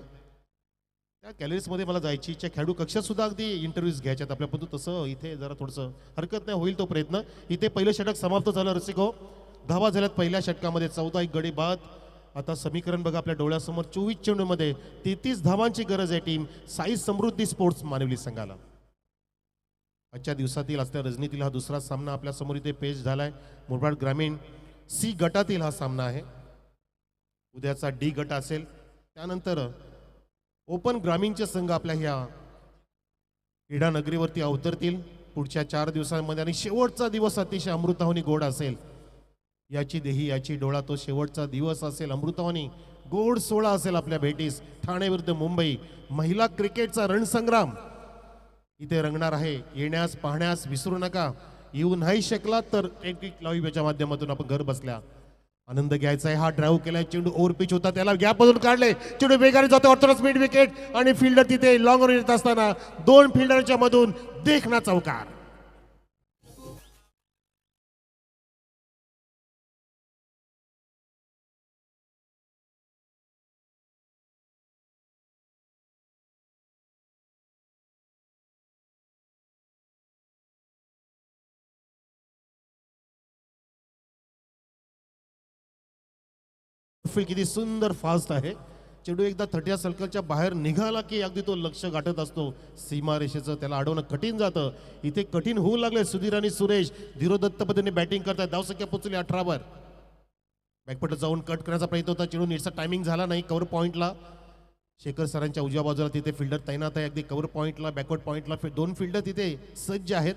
त्या गॅलरीजमध्ये मला जायची इच्छा. खेळाडू कक्षात सुद्धा अगदी इंटरव्ह्यूज घ्यायच्यात आपल्या, परंतु तसं इथे जरा थोडंसं हरकत नाही, होईल तो प्रयत्न. इथे पहिलं षटक समाप्त झालं रसिको. धावा झाल्यात पहिल्या षटकामध्ये. 14 गडी बाद. आता समीकरण बघा आपल्या डोळ्यासमोर. 24 चेंडूमध्ये 33 धावांची गरज आहे टीम साई समृद्धी स्पोर्ट्स मानवली संघाला. आजच्या दिवसातील, आजच्या रजनीतील हा दुसरा सामना आपल्या समोर इथे पेश झालाय. मुरबाड ग्रामीण C गटातील हा सामना आहे. उद्याचा D गट असेल. त्यानंतर ओपन ग्रामीणचे संघ आपल्या ह्या क्रीडा नगरीवरती अवतरतील पुढच्या 4 दिवसांमध्ये. आणि शेवटचा दिवस अतिशय अमृताहुनी गोड असेल. याची देही याची डोळा, तो शेवटचा दिवस असेल. अमृताहुनी गोड सोहळा असेल आपल्या भेटीस. ठाणे विरुद्ध मुंबई महिला क्रिकेटचा रणसंग्राम इथे रंगणार आहे. येण्यास पाहण्यास विसरू नका. येऊ नाही शकला तर एक लाईव्हच्या माध्यमातून आपण घर बसल्या आनंद घ्यायचा आहे. हा ड्राईव्ह केलाय, चेंडू ओव्हर पिच होता, त्याला गॅपमधून काढले, चेंडू वेगाने जातो ऑर्थोडॉक्स मिड विकेट आणि फिल्डर तिथे लॉंग ऑन येत असताना दोन फिल्डरच्या मधून देखना चौकार. किती सुंदर फास्ट आहे. चेंडू एकदा 30 सर्कलच्या बाहेर निघाला की अगदी तो लक्ष गाठत असतो सीमारेषेचं, त्याला अडवणं कठीण जातं. इथे कठीण होऊ लागले. सुधीर आणि सुरेश धीरोदत्त पद्धतीने बॅटिंग करतात. धावसंख्या पोहोचली 18 वर. बॅकपट जाऊन कट करण्याचा प्रयत्न होता, चेंडू नीटचा टायमिंग झाला नाही. कव्हर पॉईंटला शेखर सरांच्या उजव्या बाजूला तिथे फिल्डर तैनात आहे. अगदी कव्हर पॉईंटला बॅकवर्ड पॉईंटला दोन फिल्डर तिथे सज्ज आहेत.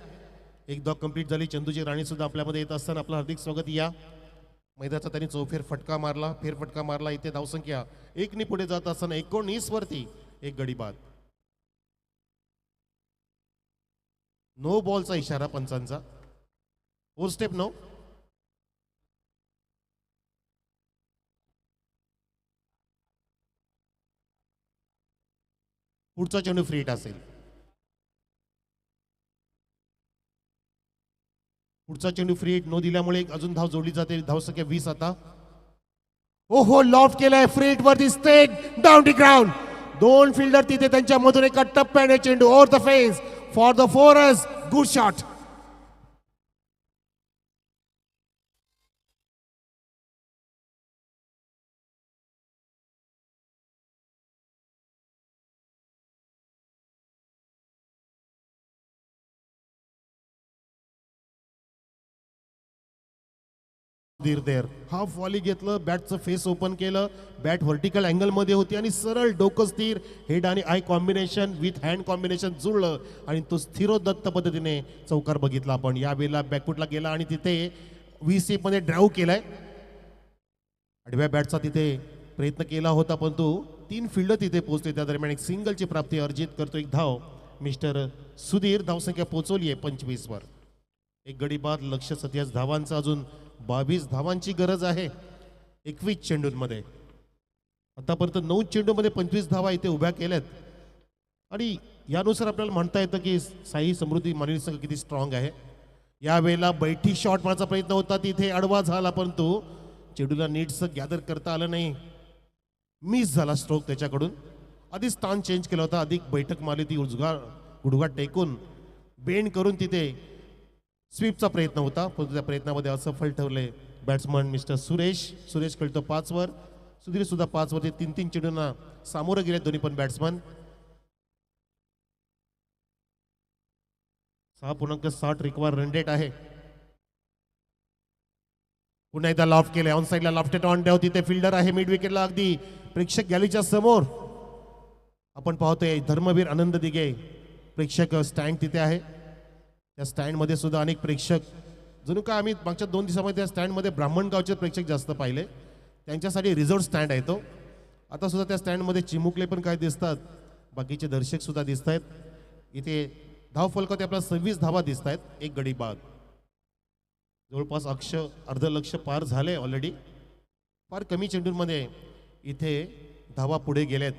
एक धाव कंप्लीट झाली. चंदूची राणी सुद्धा आपल्यामध्ये येत असताना आपलं हार्दिक स्वागत. या मैदानाचा त्यांनी चौफेर फटका मारला, फेरफटका मारला. इथे धावसंख्या 1 ने पुढे जात असताना 19 वरती एक गडी बाद. नो बॉलचा इशारा पंचांचा. 4 स्टेप नो. पुढचा चेंडू फ्री हिट असेल. पुढचा चेंडू फ्री हिट न दिल्यामुळे अजून धाव जोडली जाते. धावसंख्या 20 आता. ओहो, लॉफ्ट केलाय फ्री हिट वरती, स्टेट डाऊन दी ग्राउंड. दोन फिल्डर तिथे, त्यांच्या मधून एका टप्प्याने चेंडू over the face for the fours. Good shot. Their half volley घेतलं, बॅटचं फेस ओपन केलं, बॅट व्हर्टिकल अँगल मध्ये होती आणि सरळ डोकं स्थिर, हेड आणि eye combination with hand combination जुळलं आणि तो स्थिरोदत्त पद्धतीने चौकार बघितला आपण. यावेळेला बॅकफुटला गेला आणि तिथे VC मध्ये ड्राईव्ह केलाय. आडव्या बॅटचा तिथे प्रयत्न केला होता, परंतु 3 फिल्डर तिथे पोहोचले. त्या दरम्यान एक सिंगलची प्राप्ती अर्जित करतो एक धाव मिस्टर सुधीर. धावसंख्या पोहोचवली आहे 25 वर. एक गडी बाद. लक्ष 27 धावांचा, अजून 22 धावांची गरज आहे 21 चेंडूंमध्ये. आतापर्यंत 9 चेंडूमध्ये 25 धावा इथे उभ्या केल्यात आणि यानुसार आपल्याला म्हणता येतं की साई समृद्धी मानवी संघ किती स्ट्रॉंग आहे. यावेळेला बैठी शॉट मारण्याचा प्रयत्न होता, तिथे अडवा झाला, परंतु चेंडूला नीटचं गॅदर करता आलं नाही. मिस झाला स्ट्रोक त्याच्याकडून. आधी स्थान चेंज केला होता, अधिक बैठक मारली ती, गुडघा टेकून बेंड करून तिथे स्वीपचा प्रयत्न होता, परंतु त्या प्रयत्नामध्ये असफल ठरले बॅट्समन मिस्टर सुरेश खेळतो 5 वर. सुधीर सुद्धा 5 वरती 3-3 चेंडूंना सामोरं गेले दोन्ही पण बॅट्समन. 6.60 रिक्वायर रन रेट आहे. पुन्हा एकदा लॉफ्ट केले, ऑन साईडला लॉफ्टेड ऑन डाव. तिथे फिल्डर आहे मिड विकेटला, अगदी प्रेक्षक गॅलीच्या समोर. आपण पाहतोय धर्मवीर आनंद दिघे प्रेक्षक स्टँड तिथे आहे. त्या स्टँडमध्ये सुद्धा अनेक प्रेक्षक, जणू का आम्ही मागच्या 2 दिवसामध्ये त्या स्टँडमध्ये ब्राह्मणगावचे प्रेक्षक जास्त पाहिले, त्यांच्यासाठी रिझर्व स्टँड आहे तो. आता सुद्धा त्या स्टँडमध्ये चिमुकले पण काय दिसतात, बाकीचे दर्शक सुद्धा दिसत आहेत. इथे धाव फलकावरती आपल्याला 26 धावा दिसत आहेत. एक गडी बाद. जवळपास अर्ध लक्ष पार झाले ऑलरेडी. फार कमी चेंडूंमध्ये इथे धावा पुढे गेलेत.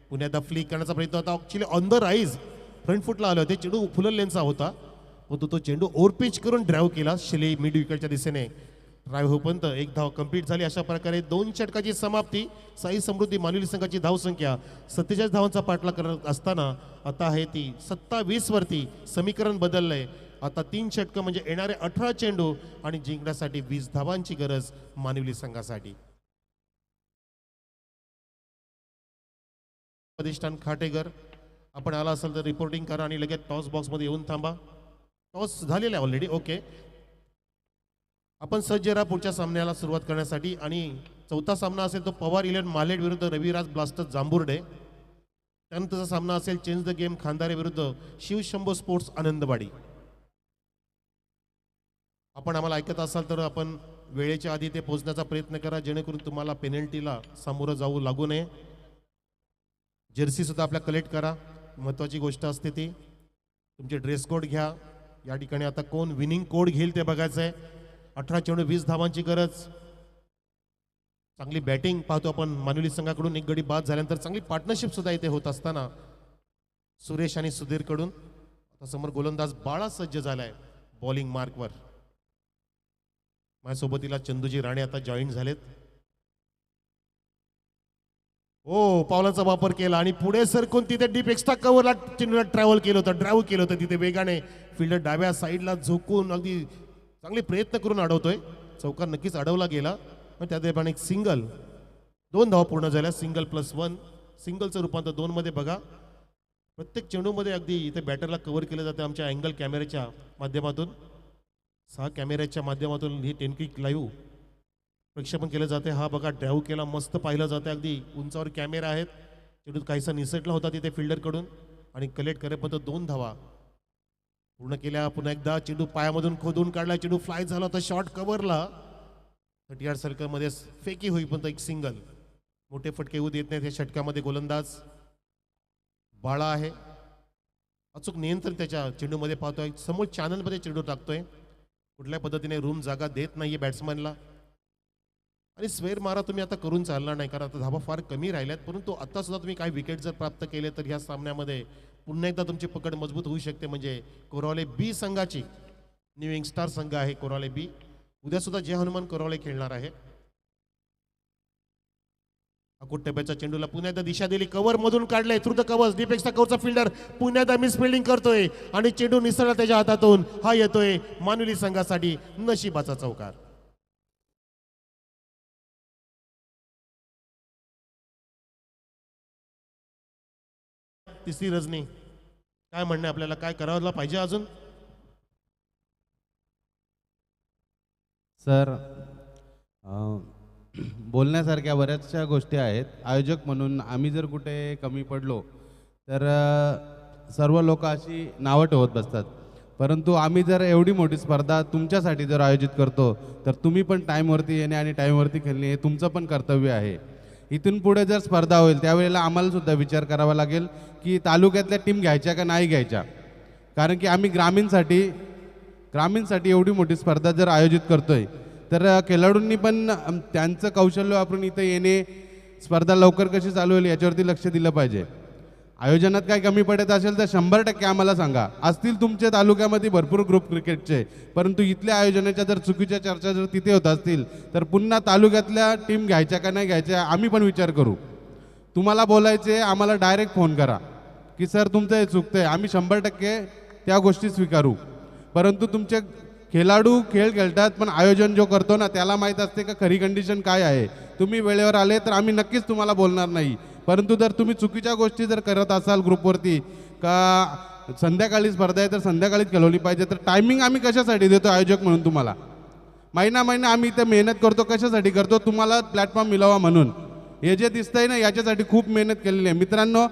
पुण्यात फ्लिक करण्याचा प्रयत्न होता, actually on the rise front फुटला आले होते, चेंडू फुलर लेनचा होता, परंतु तो चेंडू ओव्हरपिच करून ड्राईव्ह केला शिले मिड विकेटच्या दिशेने. ड्राईव्ह होईपर्यंत एक धाव कंप्लीट झाली. अशा प्रकारे 2 षटकाची समाप्ती. साई समृद्धी मानवी संघाची धावसंख्या 47 धावांचा पाठलाग करत असताना आता आहे ती 27 वरती. समीकरण बदललंय. आता 3 षटकं म्हणजे येणारे 18 चेंडू आणि जिंकण्यासाठी 20 धावांची गरज मानवी संघासाठी. अधिष्ठान खाटेकर, आपण आला असाल तर रिपोर्टिंग करा आणि लगेच टॉस बॉक्समध्ये येऊन थांबा. टॉस झालेला आहे ऑलरेडी. ओके, आपण सज्ज राहा पुढच्या सामन्याला सुरुवात करण्यासाठी. आणि चौथा सामना असेल तो पवार इलेव्हन मालेट विरुद्ध रविराज ब्लास्टर्स जांभुर्डे. त्यानंतरचा सामना असेल चेंज द गेम खांदारे विरुद्ध शिवशंभो स्पोर्ट्स आनंदवाडी. आपण आम्हाला ऐकत असाल तर आपण वेळेच्या आधी ते पोहोचण्याचा प्रयत्न करा, जेणेकरून तुम्हाला पेनल्टीला सामोरं जाऊ लागू नये. जर्सी सुद्धा आपल्या कलेक्ट करा, महत्त्वाची गोष्ट असते ती. तुमचे ड्रेस कोड घ्या. या ठिकाणी आता कोण विनिंग कोड घेईल ते बघायचं आहे. 18 चेंडू 20 धावांची गरज. चांगली बॅटिंग पाहतो आपण मानुली संघाकडून. एक गडी बाद झाल्यानंतर चांगली पार्टनरशिप सुद्धा इथे होत असताना सुरेश आणि सुधीर कडून. आता समोर गोलंदाज बाळा सज्ज झालाय बॉलिंग मार्कवर. माझ्यासोबतीला चंदूजी राणे आता जॉईन झालेत. हो, पावलाचा वापर केला आणि पुढे सरकून तिथे डीप एक्स्ट्रा कव्हरला चेंडूला ट्रॅव्हल केलं होतं, ड्राईव्ह केलं होतं तिथे वेगाने. फिल्डर डाव्या साईडला झोकून अगदी चांगले प्रयत्न करून अडवतोय. चौकार नक्कीच अडवला गेला पण त्या दरम्यान एक सिंगल. 2 धावा पूर्ण झाल्या. सिंगल +1. सिंगलचं रूपांतर 2 मध्ये बघा. प्रत्येक चेंडूमध्ये अगदी इथे बॅटरला कव्हर केलं जातं आमच्या अँगल कॅमेऱ्याच्या माध्यमातून. 6 कॅमेऱ्याच्या माध्यमातून ही 10 क्लिक लाईव्ह प्रक्षेपण केलं जाते. हा बघा ड्राईव्ह केला, मस्त पाहिलं जातं. अगदी उंचावर कॅमेरा आहेत. चेंडू काहीसा निसटला होता तिथे फिल्डरकडून आणि कलेक्ट करेपर्यंत 2 धावा पूर्ण केल्या. पुन्हा एकदा चेंडू पायामधून खोदून काढला. चेंडू फ्लाय झाला होता शॉर्ट कव्हरला. 30 यार्ड सर्कलमध्ये फेकी होईपर्यंत एक सिंगल. मोठे फटके येऊ देत नाहीत या षटकामध्ये गोलंदाज बाळा आहे. अचूक नियंत्रण त्याच्या चेंडूमध्ये पाहतोय. समोर चॅनलमध्ये चेंडू टाकतोय. कुठल्या पद्धतीने रूम जागा देत नाहीये बॅट्समॅनला. आणि स्वेर मारा तुम्ही आता करून चालणार नाही कारण आता धाबा फार कमी राहिल्यात. परंतु आता सुद्धा तुम्ही काही विकेट जर प्राप्त केले तर ह्या सामन्यामध्ये पुन्हा एकदा तुमची पकड मजबूत होऊ शकते. म्हणजे कोरावले बी संघाची न्यू यंगस्टार संघ आहे कोरावले बी. उद्या सुद्धा जय हनुमान कोरावले खेळणार आहे. अकुट टप्प्याच्या चेंडूला पुन्हा एकदा दिशा दिली. कव्हर मधून काढले through the covers. Deep extra कव्हरचा फिल्डर पुन्हा एकदा मिस फिल्डिंग करतोय आणि चेंडू निसरला त्याच्या हातातून. हा येतोय मानुली संघासाठी नशिबाचा चौकार. तिसरी रजनी काय म्हणणे आपल्याला, काय करायला पाहिजे अजून? सर बोलण्यासारख्या बऱ्याचशा गोष्टी आहेत. आयोजक म्हणून आम्ही जर कुठे कमी पडलो तर सर्व लोक अशी नावं ठेवत बसतात. परंतु आम्ही जर एवढी मोठी स्पर्धा तुमच्यासाठी जर आयोजित करतो तर तुम्ही पण टाईमवरती येणे आणि टाईमवरती खेळणे हे तुमचं पण कर्तव्य आहे. इथून पुढे जर स्पर्धा होईल त्यावेळेला आम्हाला सुद्धा विचार करावा लागेल की तालुक्यातल्या टीम घ्यायच्या का नाही घ्यायच्या. कारण की आम्ही ग्रामीणसाठी एवढी मोठी स्पर्धा जर आयोजित करतोय तर खेळाडूंनी पण त्यांचं कौशल्य वापरून इथं येणे, स्पर्धा लवकर कशी चालू होईल याच्यावरती लक्ष दिलं पाहिजे. आयोजनात काय कमी पडत असेल तर 100% आम्हाला सांगा. असतील तुमच्या तालुक्यामध्ये भरपूर ग्रुप क्रिकेटचे, परंतु इथल्या आयोजनाच्या जर चुकीच्या चर्चा जर तिथे होत असतील तर पुन्हा तालुक्यातल्या टीम घ्यायच्या का नाही घ्यायच्या आम्ही पण विचार करू. तुम्हाला बोलायचे आम्हाला डायरेक्ट फोन करा की सर तुमचं हे चुकतंय. आम्ही 100% त्या गोष्टी स्वीकारू. परंतु तुमचे खेळाडू खेळ खेळतात पण आयोजन जो करतो ना त्याला माहीत असते का खरी कंडिशन काय आहे. तुम्ही वेळेवर आले तर आम्ही नक्कीच तुम्हाला बोलणार नाही. परंतु जर तुम्ही चुकीच्या गोष्टी जर करत असाल ग्रुपवरती का संध्याकाळी स्पर्धा आहे तर संध्याकाळीच खेळवली पाहिजे, तर टायमिंग आम्ही कशासाठी देतो आयोजक म्हणून तुम्हाला? महिना आम्ही इथे मेहनत करतो. कशासाठी करतो? तुम्हाला प्लॅटफॉर्म मिळावा म्हणून. हे जे दिसतंय ना याच्यासाठी खूप मेहनत केलेली आहे. मित्रांनो,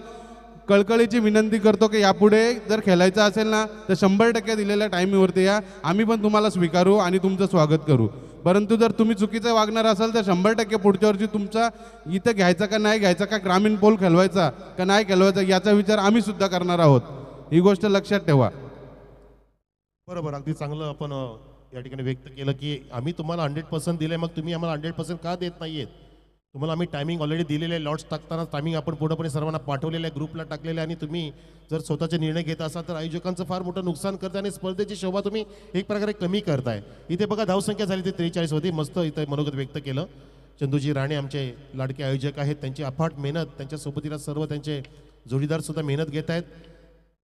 कळकळीची विनंती करतो की यापुढे जर खेळायचं असेल ना तर 100% दिलेल्या टायमिंगवरती या. आम्ही पण तुम्हाला स्वीकारू आणि तुमचं स्वागत करू. परंतु जर तुम्ही चुकीचं वागणार असाल तर 100% पुढच्या वर्षी तुमचा इथं घ्यायचा का नाही घ्यायचा, का ग्रामीण पोल खेळवायचा का नाही खेळवायचा याचा विचार आम्ही सुद्धा करणार आहोत. ही गोष्ट लक्षात ठेवा. बरोबर, अगदी चांगलं आपण या ठिकाणी व्यक्त केलं की आम्ही तुम्हाला 100% दिलंय, मग तुम्ही आम्हाला 100% का देत नाहीयेत? तुम्हाला आम्ही टायमिंग ऑलरेडी दिलेले आहे. लॉट्स टाकताना टायमिंग आपण पूर्णपणे सर्वांना पाठवलेलं आहे, ग्रुपला टाकलेलं आहे. आणि तुम्ही जर स्वतःचे निर्णय घेत असाल तर आयोजकांचं फार मोठं नुकसान करताय आणि स्पर्धेची शोभा तुम्ही एक प्रकारे कमी करताय. इथे बघा धावसंख्या झाली ती 43 होती. मस्त इथे मनोगत व्यक्त केलं. चंदूजी राणे आमचे लाडके आयोजक आहेत, त्यांची अफाट मेहनत, त्यांच्या सोबतीला सर्व त्यांचे जोडीदार सुद्धा मेहनत घेत आहेत.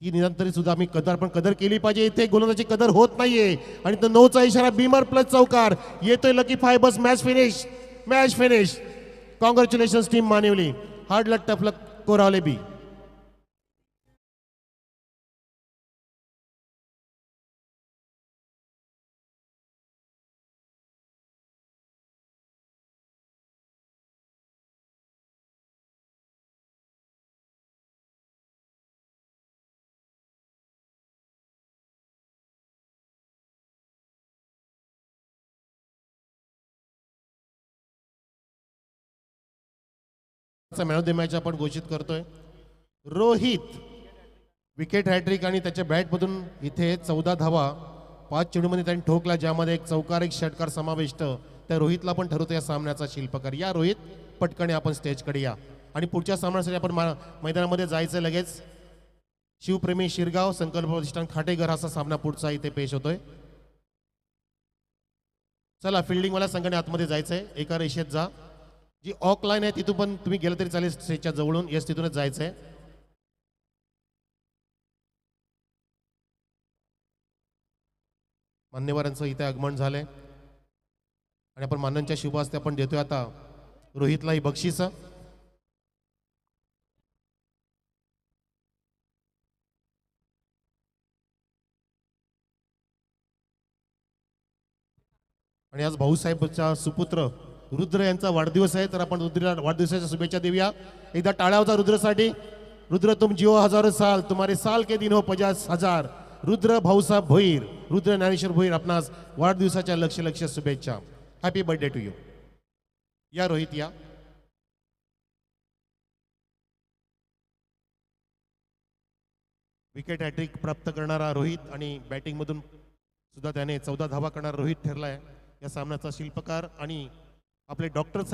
ती निदान तरी सुद्धा आम्ही कदर केली पाहिजे. इथे गोलंदाजी कदर होत नाहीये आणि तो 9चा इशारा बीमर प्लस चौकार येतोय. Lucky fibres match finish. Congratulations team मानिवली. हार्ड लक टफ लक कोरावले B. Man of the match आपण घोषित करतोय. रोहित विकेट हॅट्रिक आणि त्याच्या बॅटमधून इथे 14 धावा 5 चेंडूमध्ये त्यांनी ठोकला, ज्यामध्ये एक चौकार एक षटकार समाविष्ट. त्या रोहितला पण ठरवतो या सामन्याचा शिल्पकार. या रोहित, पटकन आपण स्टेजकडे या आणि पुढच्या सामन्यासाठी आपण मैदानामध्ये जायचं लगेच. शिवप्रेमी शिरगाव, संकल्प प्रतिष्ठान खाटेघर असा सामना पुढचा इथे पेश होतोय. चला, फिल्डिंगवाल्या संघाने आतमध्ये जायचंय. एका रेषेत जा. जी ऑक लाईन आहे तिथून पण तुम्ही गेलं तरी चालेल स्टेजच्या जवळून. येस, तिथूनच जायचंय. मान्यवरांचं इथे आगमन झालंय आणि आपण मान्यांच्या शुभ हस्ते आपण देतोय आता रोहितला ही बक्षीस. आणि आज भाऊसाहेबचा सुपुत्र रुद्र यांचा वाढदिवस आहे, तर आपण रुद्रला वाढदिवसाच्या शुभेच्छा देऊया. एकदा टाळ्या होता रुद्रसाठी. रुद्र, तुम जिओ हजारो साल, तुम्हारे साल के दिन हो 50,000. रुद्र भाऊसाहेब भोईर, रुद्र ज्ञानेश्वर भोईर, आपणास वाढदिवसाच्या लक्ष लक्ष शुभेच्छा. Happy birthday to you. या रोहित या. विकेट हॅट्रिक प्राप्त करणारा रोहित आणि बॅटिंगमधून सुद्धा त्याने 14 धावा करणारा रोहित ठरलाय या सामन्याचा शिल्पकार. आणि आपले डॉक्टर